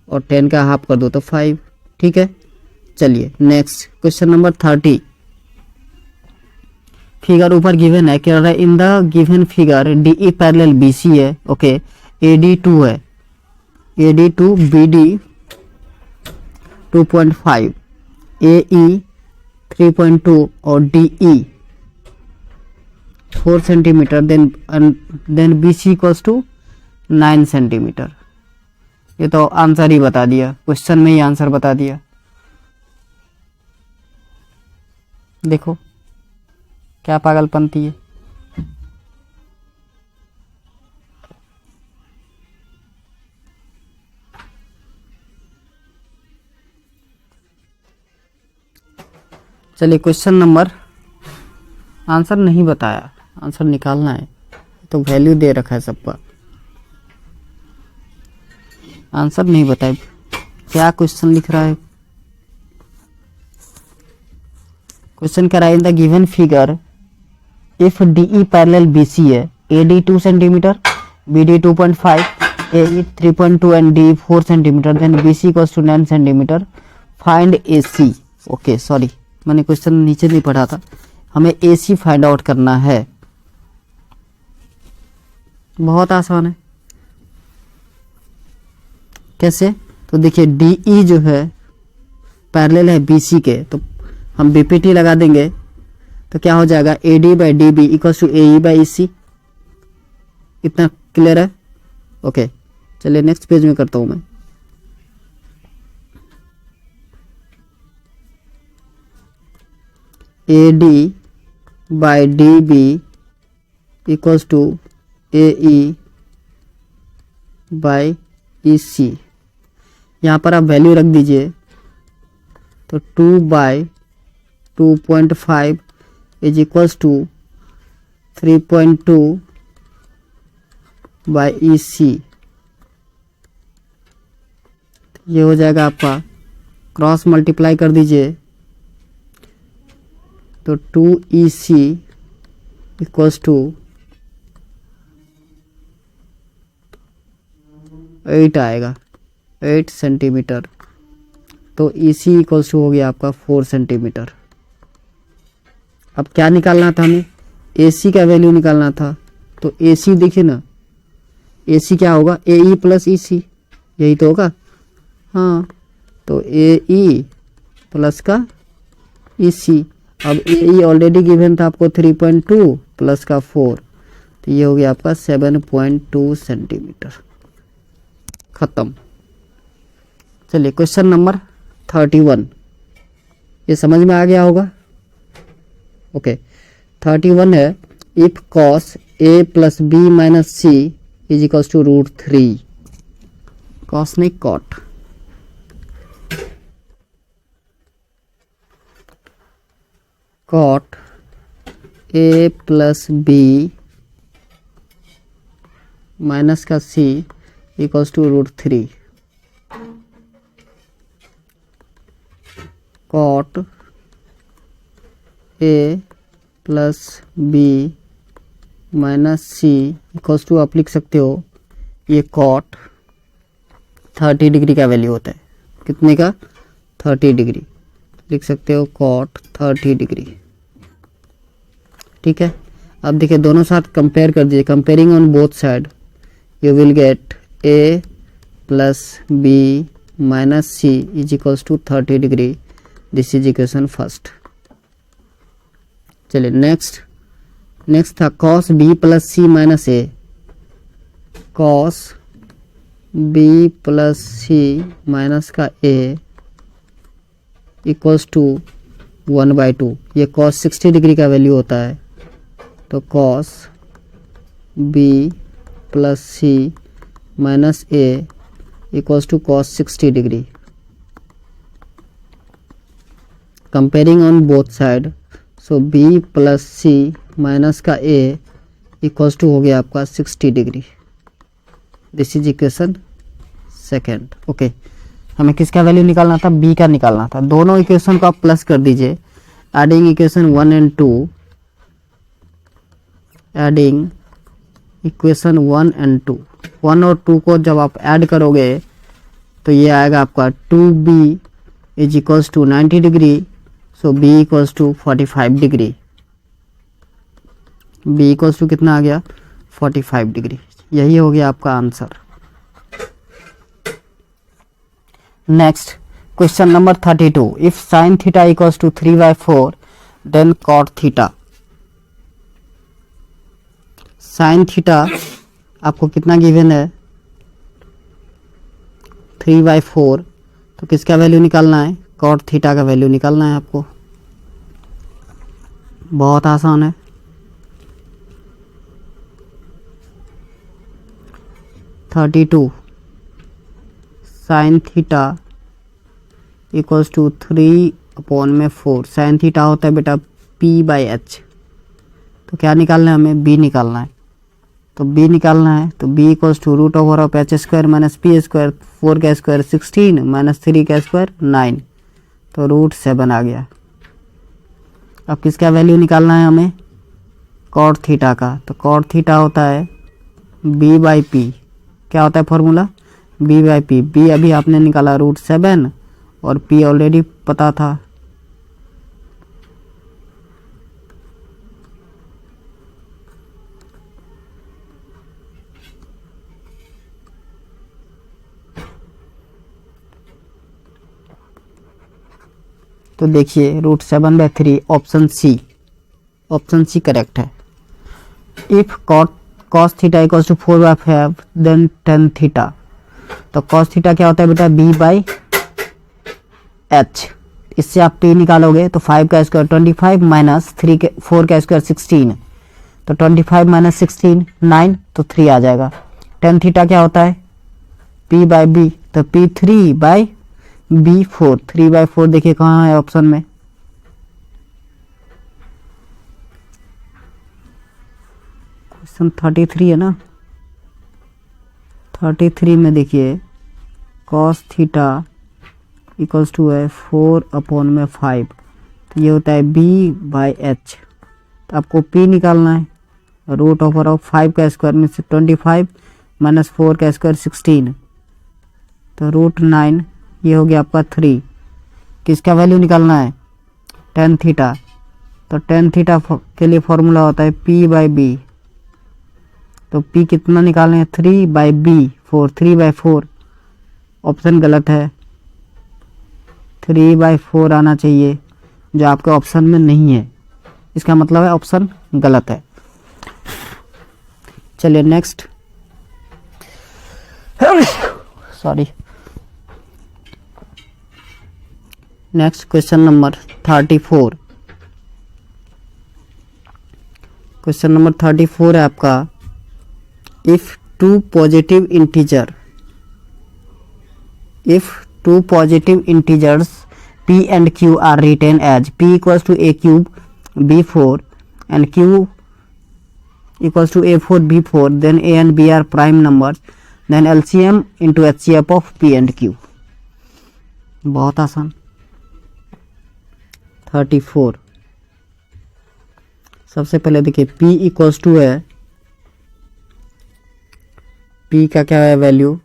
और 10 का हाफ कर दो तो 5। ठीक है, चलिए नेक्स्ट क्वेश्चन नंबर 30। फिगर ऊपर गिवन है, कह रहा है in the given figure DE parallel BC है, ओके, AD2 है, AD2 BD 2.5, AE 3.2 और DE 4 centimetre, then BC equals to 9 centimetre. ये तो आंसर ही बता दिया, क्वेश्चन में ही आंसर बता दिया। देखो क्या पागलपंती है। चलिए क्वेश्चन नंबर, आंसर नहीं बताया, आंसर निकालना है, तो वैल्यू दे रखा है सबका, आंसर नहीं बताया। क्या क्वेश्चन लिख रहा है, क्वेश्चन कह रहा है in the given figure if DE parallel BC है, AD 2 centimetre, BD 2.5, AE 3.2 and DE 4 centimetre, then BC equals to 9 centimetre, find AC। Okay sorry, मैंने क्वेश्चन नीचे नहीं पढ़ा था, हमें AC फाइंड आउट करना है। बहुत आसान है, कैसे, तो देखिए DE जो है पैरेलल है BC के, तो हम BPT लगा देंगे तो क्या हो जाएगा AD/DB इक्वल टू AE/EC। इतना क्लियर है, ओके। चलिए नेक्स्ट पेज में करता हूं मैं। AD/DB equals to AE/EC। यहाँ पर आप वैल्यू रख दीजिए, तो 2/2.5 इज इक्वल्स टू 3.2/EC। ये हो जाएगा आपका, क्रॉस मल्टीप्लाई कर दीजिए तो 2EC इक्वल्स टू 8 आएगा, 8 सेंटीमीटर। तो EC इक्वल्स टू हो गया आपका 4 सेंटीमीटर। अब क्या निकालना था हमें, AC का वैल्यू निकालना था। तो AC देखिए ना, AC क्या होगा AE प्लस EC, यही तो होगा, हाँ। तो AE प्लस का EC, अब AE ऑलरेडी गिवन था आपको 3.2 प्लस का 4, तो ये हो गया आपका 7.2 सेंटीमीटर। खत्म। चलिए क्वेश्चन नंबर 31, ये समझ में आ गया होगा, ओके। 31 है, if cos A plus B minus C is equals to √3, cos नहीं cot, cot A plus B minus का C equals to √3, cot A plus B minus C equals to, आप लिख सकते हो ये cot 30 डिग्री का value होता है, कितने का 30 डिग्री, लिख सकते हो cot 30 डिग्री। ठीक है, अब देखिए दोनों साथ कंपेयर कर दीजिए, comparing on both side you will get A plus B minus C is equals to 30 degree. This is equation first. चलिए नेक्स्ट था cos B plus C minus A. Cos B plus C minus का A equals to 1/2। ये cos 60 degree का value होता है, तो cos B plus C minus A equals to cos 60 degree. Comparing on both side, so B plus C minus का A equals to हो गया आपका 60 degree. This is equation second. Okay, हमें किसका वैल्यू निकालना था? बी का निकालना था। दोनों इक्वेशन को आप प्लस कर दीजिए। Adding equation 1 and 2, adding equation 1 and 2, 1 और 2 को जब आप ऐड करोगे तो ये आएगा आपका 2b is equals to 90 degree, so b equals to 45 degree. b equals to कितना आ गया? 45 डिग्री। यही हो गया आपका answer. Next question number 32, if sine theta equals to 3/4 then cot theta. Sine theta आपको कितना गिवन है? 3/4। तो किसका वैल्यू निकालना है? कॉट थीटा का वैल्यू निकालना है आपको। बहुत आसान है। Sine theta equals to 3/4। Sine theta होता है बेटा p/h। तो क्या निकालना है हमें? b निकालना है। तो b निकालना है तो b equals to root over of h square minus p square, 4 का स्क्वायर 16 माइनस 3 का स्क्वायर 9, तो √7 आ गया। अब किसका वैल्यू निकालना है हमें? कॉट थीटा का। तो कॉट थीटा होता है b/p। क्या होता है फॉर्मूला? b/p। b अभी आपने निकाला √7 और p ऑलरेडी पता था। तो देखिए √7/3 ऑप्शन सी करेक्ट है। If cos theta equals to 4/5 then tan theta. तो cos थीटा क्या होता है बेटा? b/h। इससे आप p निकालोगे तो 5 का स्क्वायर 25 माइनस 4 का स्क्वायर 16, तो 25 माइनस 16 9, तो 3 आ जाएगा। tan थीटा क्या होता है? p/b। तो p 3/b4। 3/4 देखिए कहाँ है ऑप्शन में? क्वेश्चन 33 है ना, 33 में देखिए cos थीटा इक्वल्स टू है 4/5। तो ये होता है b/h। तो आपको p निकालना है। रूट ओवर ऑफ 5 का स्क्वायर में से 25 माइनस 4 का स्क्वायर 16, तो √9, ये हो गया आपका 3। किसका वैल्यू निकालना है? tan theta. तो tan थीटा के लिए फॉर्मूला होता है p/b। तो p कितना निकालें? 3/b4। 3/4 ऑप्शन गलत है, 3/4 आना चाहिए जो आपके ऑप्शन में नहीं है। इसका मतलब है ऑप्शन गलत है। चलिए next, sorry, next question number 34। Question number 34 है आपका, if two positive integers p and q are written as p equals to a³ b4 and q equals to a4 b4, then a and b are prime numbers, then LCM into HCF of p and q। बहुत आसान। 34 सबसे पहले देखिए p equals to है, p का क्या है value?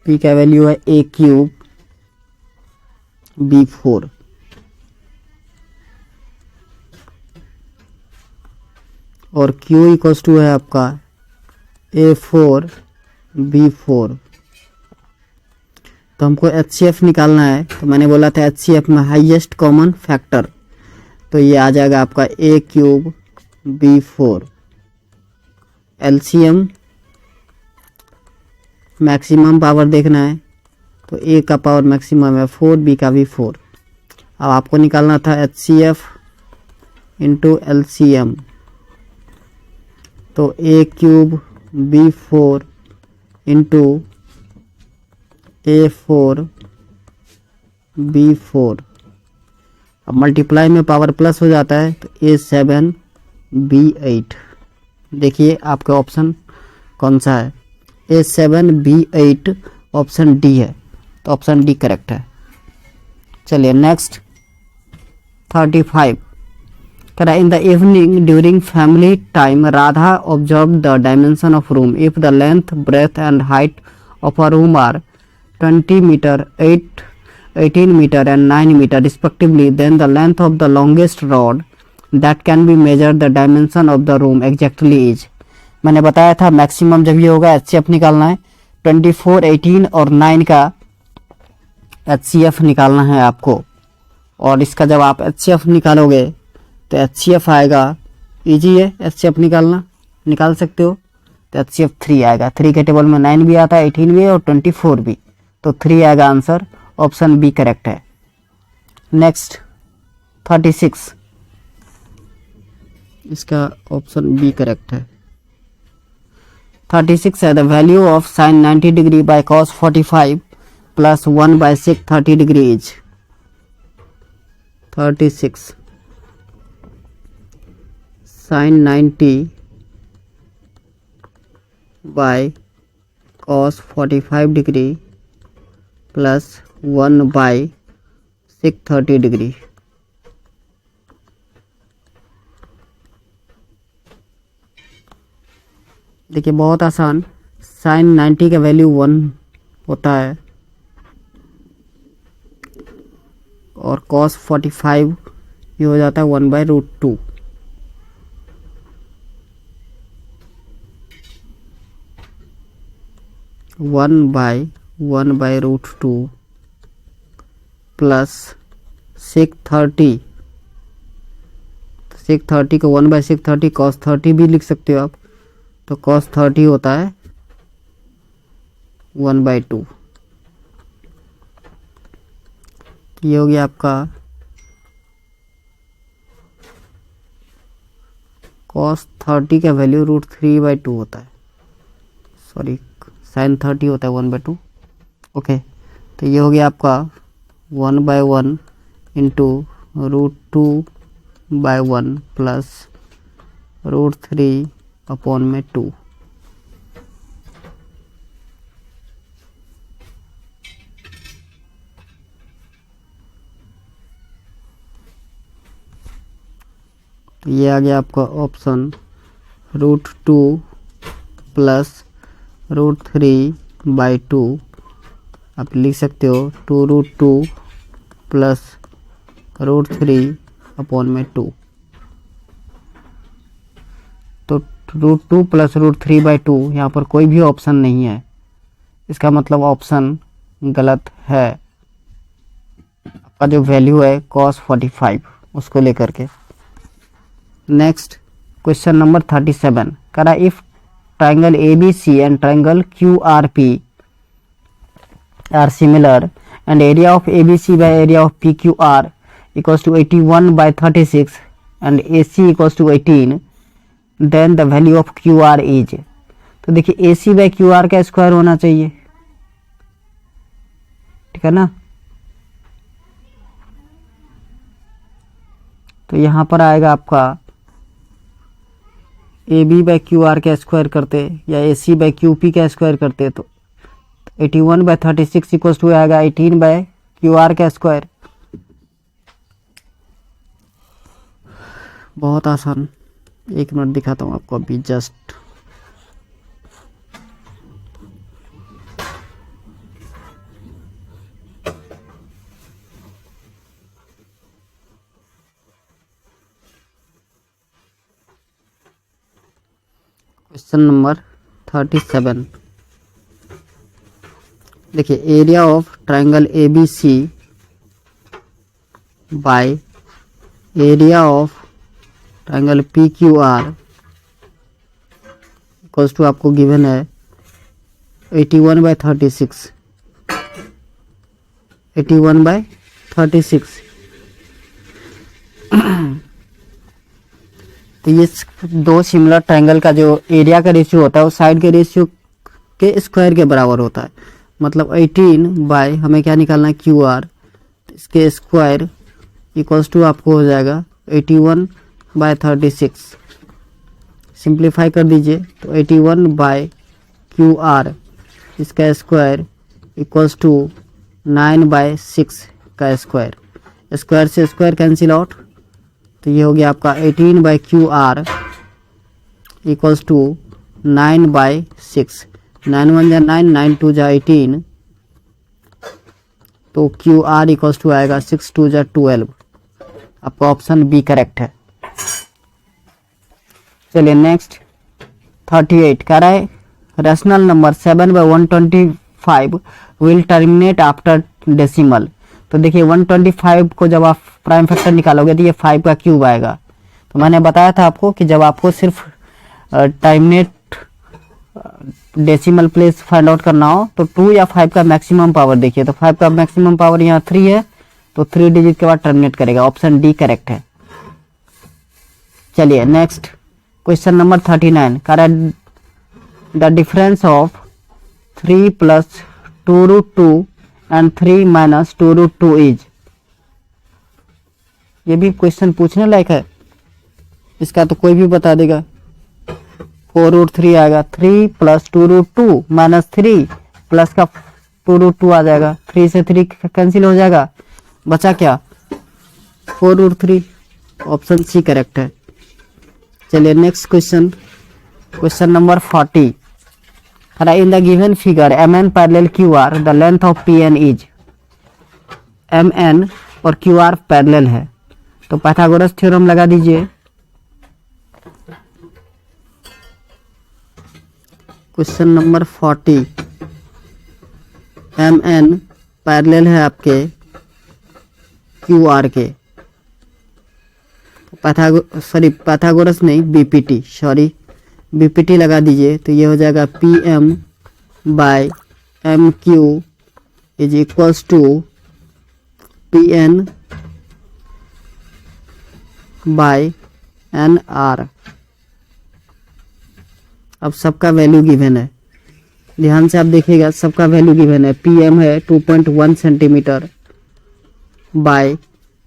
p का वैल्यू है a³ b4। और q इक्वल्स टू है आपका a4 B4। तो हमको HCF निकालना है, तो मैंने बोला था HCF में हाईएस्ट कॉमन फैक्टर, तो ये आ जाएगा आपका A cube B4। LCM maximum power देखना है, तो A का पावर मैक्सिमम है 4, B का भी 4। अब आपको निकालना था HCF इंटू LCM, तो A cube B4 into A4 B4। अब मल्टीप्लाई में पावर प्लस हो जाता है, तो A7 B8। देखिए आपका ऑप्शन कौन सा है, A7 B8 ऑप्शन डी है, तो ऑप्शन डी करेक्ट है। चलिए नेक्स्ट 35। कह रहा in the evening during family time Radha observe the dimension of room. If the length breadth and height of a room are 20 metre 18 metre and 9 metre respectively, then the length of the longest rod that can be measure the dimension of the room exactly is. मैंने बताया था maximum जब ये होगा HCF निकालना है, 24, 18 और 9 का HCF निकालना है आपको। और इसका जब आप HCF निकालोगे तो HCF आएगा, इजी है HCF निकालना, निकाल सकते हो। तो HCF 3 आएगा। 3 के टेबल में 9 भी आता है, 18 भी और 24 भी, तो 3 आएगा आंसर, ऑप्शन बी करेक्ट है। नेक्स्ट 36, इसका ऑप्शन बी करेक्ट है। 36 है the value of sine 90 degree by cos 45 plus 1 by sec 30 degree is. 36 sine 90 by cos 45 degree plus 1 by sec 30 degree. देखिए बहुत आसान, साइन 90 का वैल्यू 1 होता है और कॉस 45 ये हो जाता है 1/√2। One by √2 plus sec 30। Sec 30 को 1 बाय सेक 30 कॉस 30 भी लिख सकते हो आप, तो कॉस 30 होता है 1/2। ये हो गया आपका कॉस 30 का वैल्यू √3/2 होता है, सॉरी साइन 30 होता है 1/2। ओके, तो ये हो गया आपका 1/1 इंटू √2/1 प्लस √3/2। ये आ गया आपका ऑप्शन √2 प्लस √3/2। आप लिख सकते हो 2√2 प्लस √3/2। तो √2 प्लस √3/2 यहाँ पर कोई भी ऑप्शन नहीं है, इसका मतलब ऑप्शन गलत है। आपका जो वैल्यू है cos 45 उसको लेकर के। नेक्स्ट क्वेश्चन नंबर 37 करा if triangle ABC and triangle QRP are similar and area of ABC by area of PQR equals to 81/36 and AC equals to 18, then the value of QR is. तो देखिए AC by QR का square होना चाहिए, ठीक है ना। तो यहां पर आएगा आपका AB बाय QR का स्क्वायर करते या AC बाय QP का स्क्वायर करते तो 81/36 इक्वल्स टू आएगा 18/QR का स्क्वायर। बहुत आसान, 1 मिनट दिखाता हूँ आपको अभी जस्ट। क्वेश्चन नंबर 37 देखिए area of triangle A B C by area of triangle P Q R equals to आपको गिवन है 81/36। 81/36। तो ये दो सिमिलर ट्रायंगल का जो एरिया का रेशियो होता है वो साइड के रेशियो के स्क्वायर के बराबर होता है। मतलब 18 बाय हमें क्या निकालना है क्यू आर, इसके स्क्वायर इक्वल्स टू आपको हो जाएगा 81/36। सिंप्लीफाई कर दीजिए तो 81/QR इसका स्क्वायर इक्वल्स टू 9/6 का स्क्वायर। स्क्वायर से स्क्वायर कैंसिल आउट, तो ये हो गया आपका 18/QR इक्वल्स टू 9/6। 9 1 जा 9, 9 2 जा 18, तो QR इक्वल्स टू आएगा 6 2 जा 12। आपका ऑप्शन बी करेक्ट है। चलिए नेक्स्ट 38 कह रहा है rational number 7/125 will terminate after decimal. तो देखिए 125 को जब आप प्राइम फैक्टर निकालोगे तो ये 5 का क्यूब आएगा। तो मैंने बताया था आपको कि जब आपको सिर्फ terminate decimal place find out करना हो तो 2 या 5 का मैक्सिमम पावर देखिए। तो 5 का मैक्सिमम पावर यहाँ 3 है, तो 3 डिजिट के बाद टर्मिनेट करेगा। ऑप्शन डी करेक्ट है। चलिए नेक्स्ट क्वेश्चन नंबर 39 कह रहा है the difference of 3 + 2√2 and 3 - 2√2 is. ये भी क्वेश्चन पूछने लायक है, इसका तो कोई भी बता देगा। 4√3 आएगा, 3 + 2√2 - 3 प्लस का 2√2 आ जाएगा। 3 से 3 कैंसिल हो जाएगा, बचा क्या 4√3। ऑप्शन सी करेक्ट है। चलिए next question, question number 40 in the given figure MN parallel QR the length of PN is. MN और QR पैरेलल है, तो पाइथागोरस थ्योरम लगा दीजिए। क्वेश्चन नंबर 40 MN पैरेलल है आपके QR के, पाइथागोरस नहीं BPT, सॉरी BPT लगा दीजिए। तो ये हो जाएगा PM/MQ is equals to PN/NR। अब सबका वैल्यू गिवन है, ध्यान से आप देखिएगा, सबका वैल्यू गिवन है। PM है 2.1 सेंटीमीटर बाय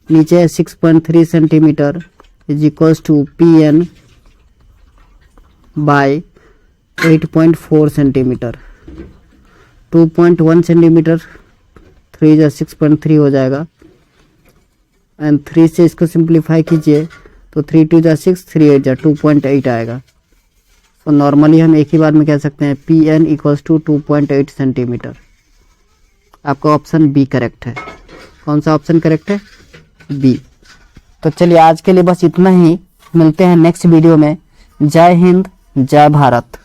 नीचे है 6.3 centimetre is equals to PN/8.4 centimetre. 2.1 centimetre 3 जा 6.3 हो जाएगा, एंड 3 से इसको सिंप्लीफाई कीजिए तो 3 2 जा 6, 3 8 जा 2.8 आएगा। तो नॉर्मली हम एक ही बार में कह सकते हैं PN इक्वल्स टू 2.8 सेंटीमीटर। आपका ऑप्शन बी करेक्ट है। कौन सा ऑप्शन करेक्ट है? बी। तो चलिए आज के लिए बस इतना ही, मिलते हैं नेक्स्ट वीडियो में। जय हिंद, जय भारत।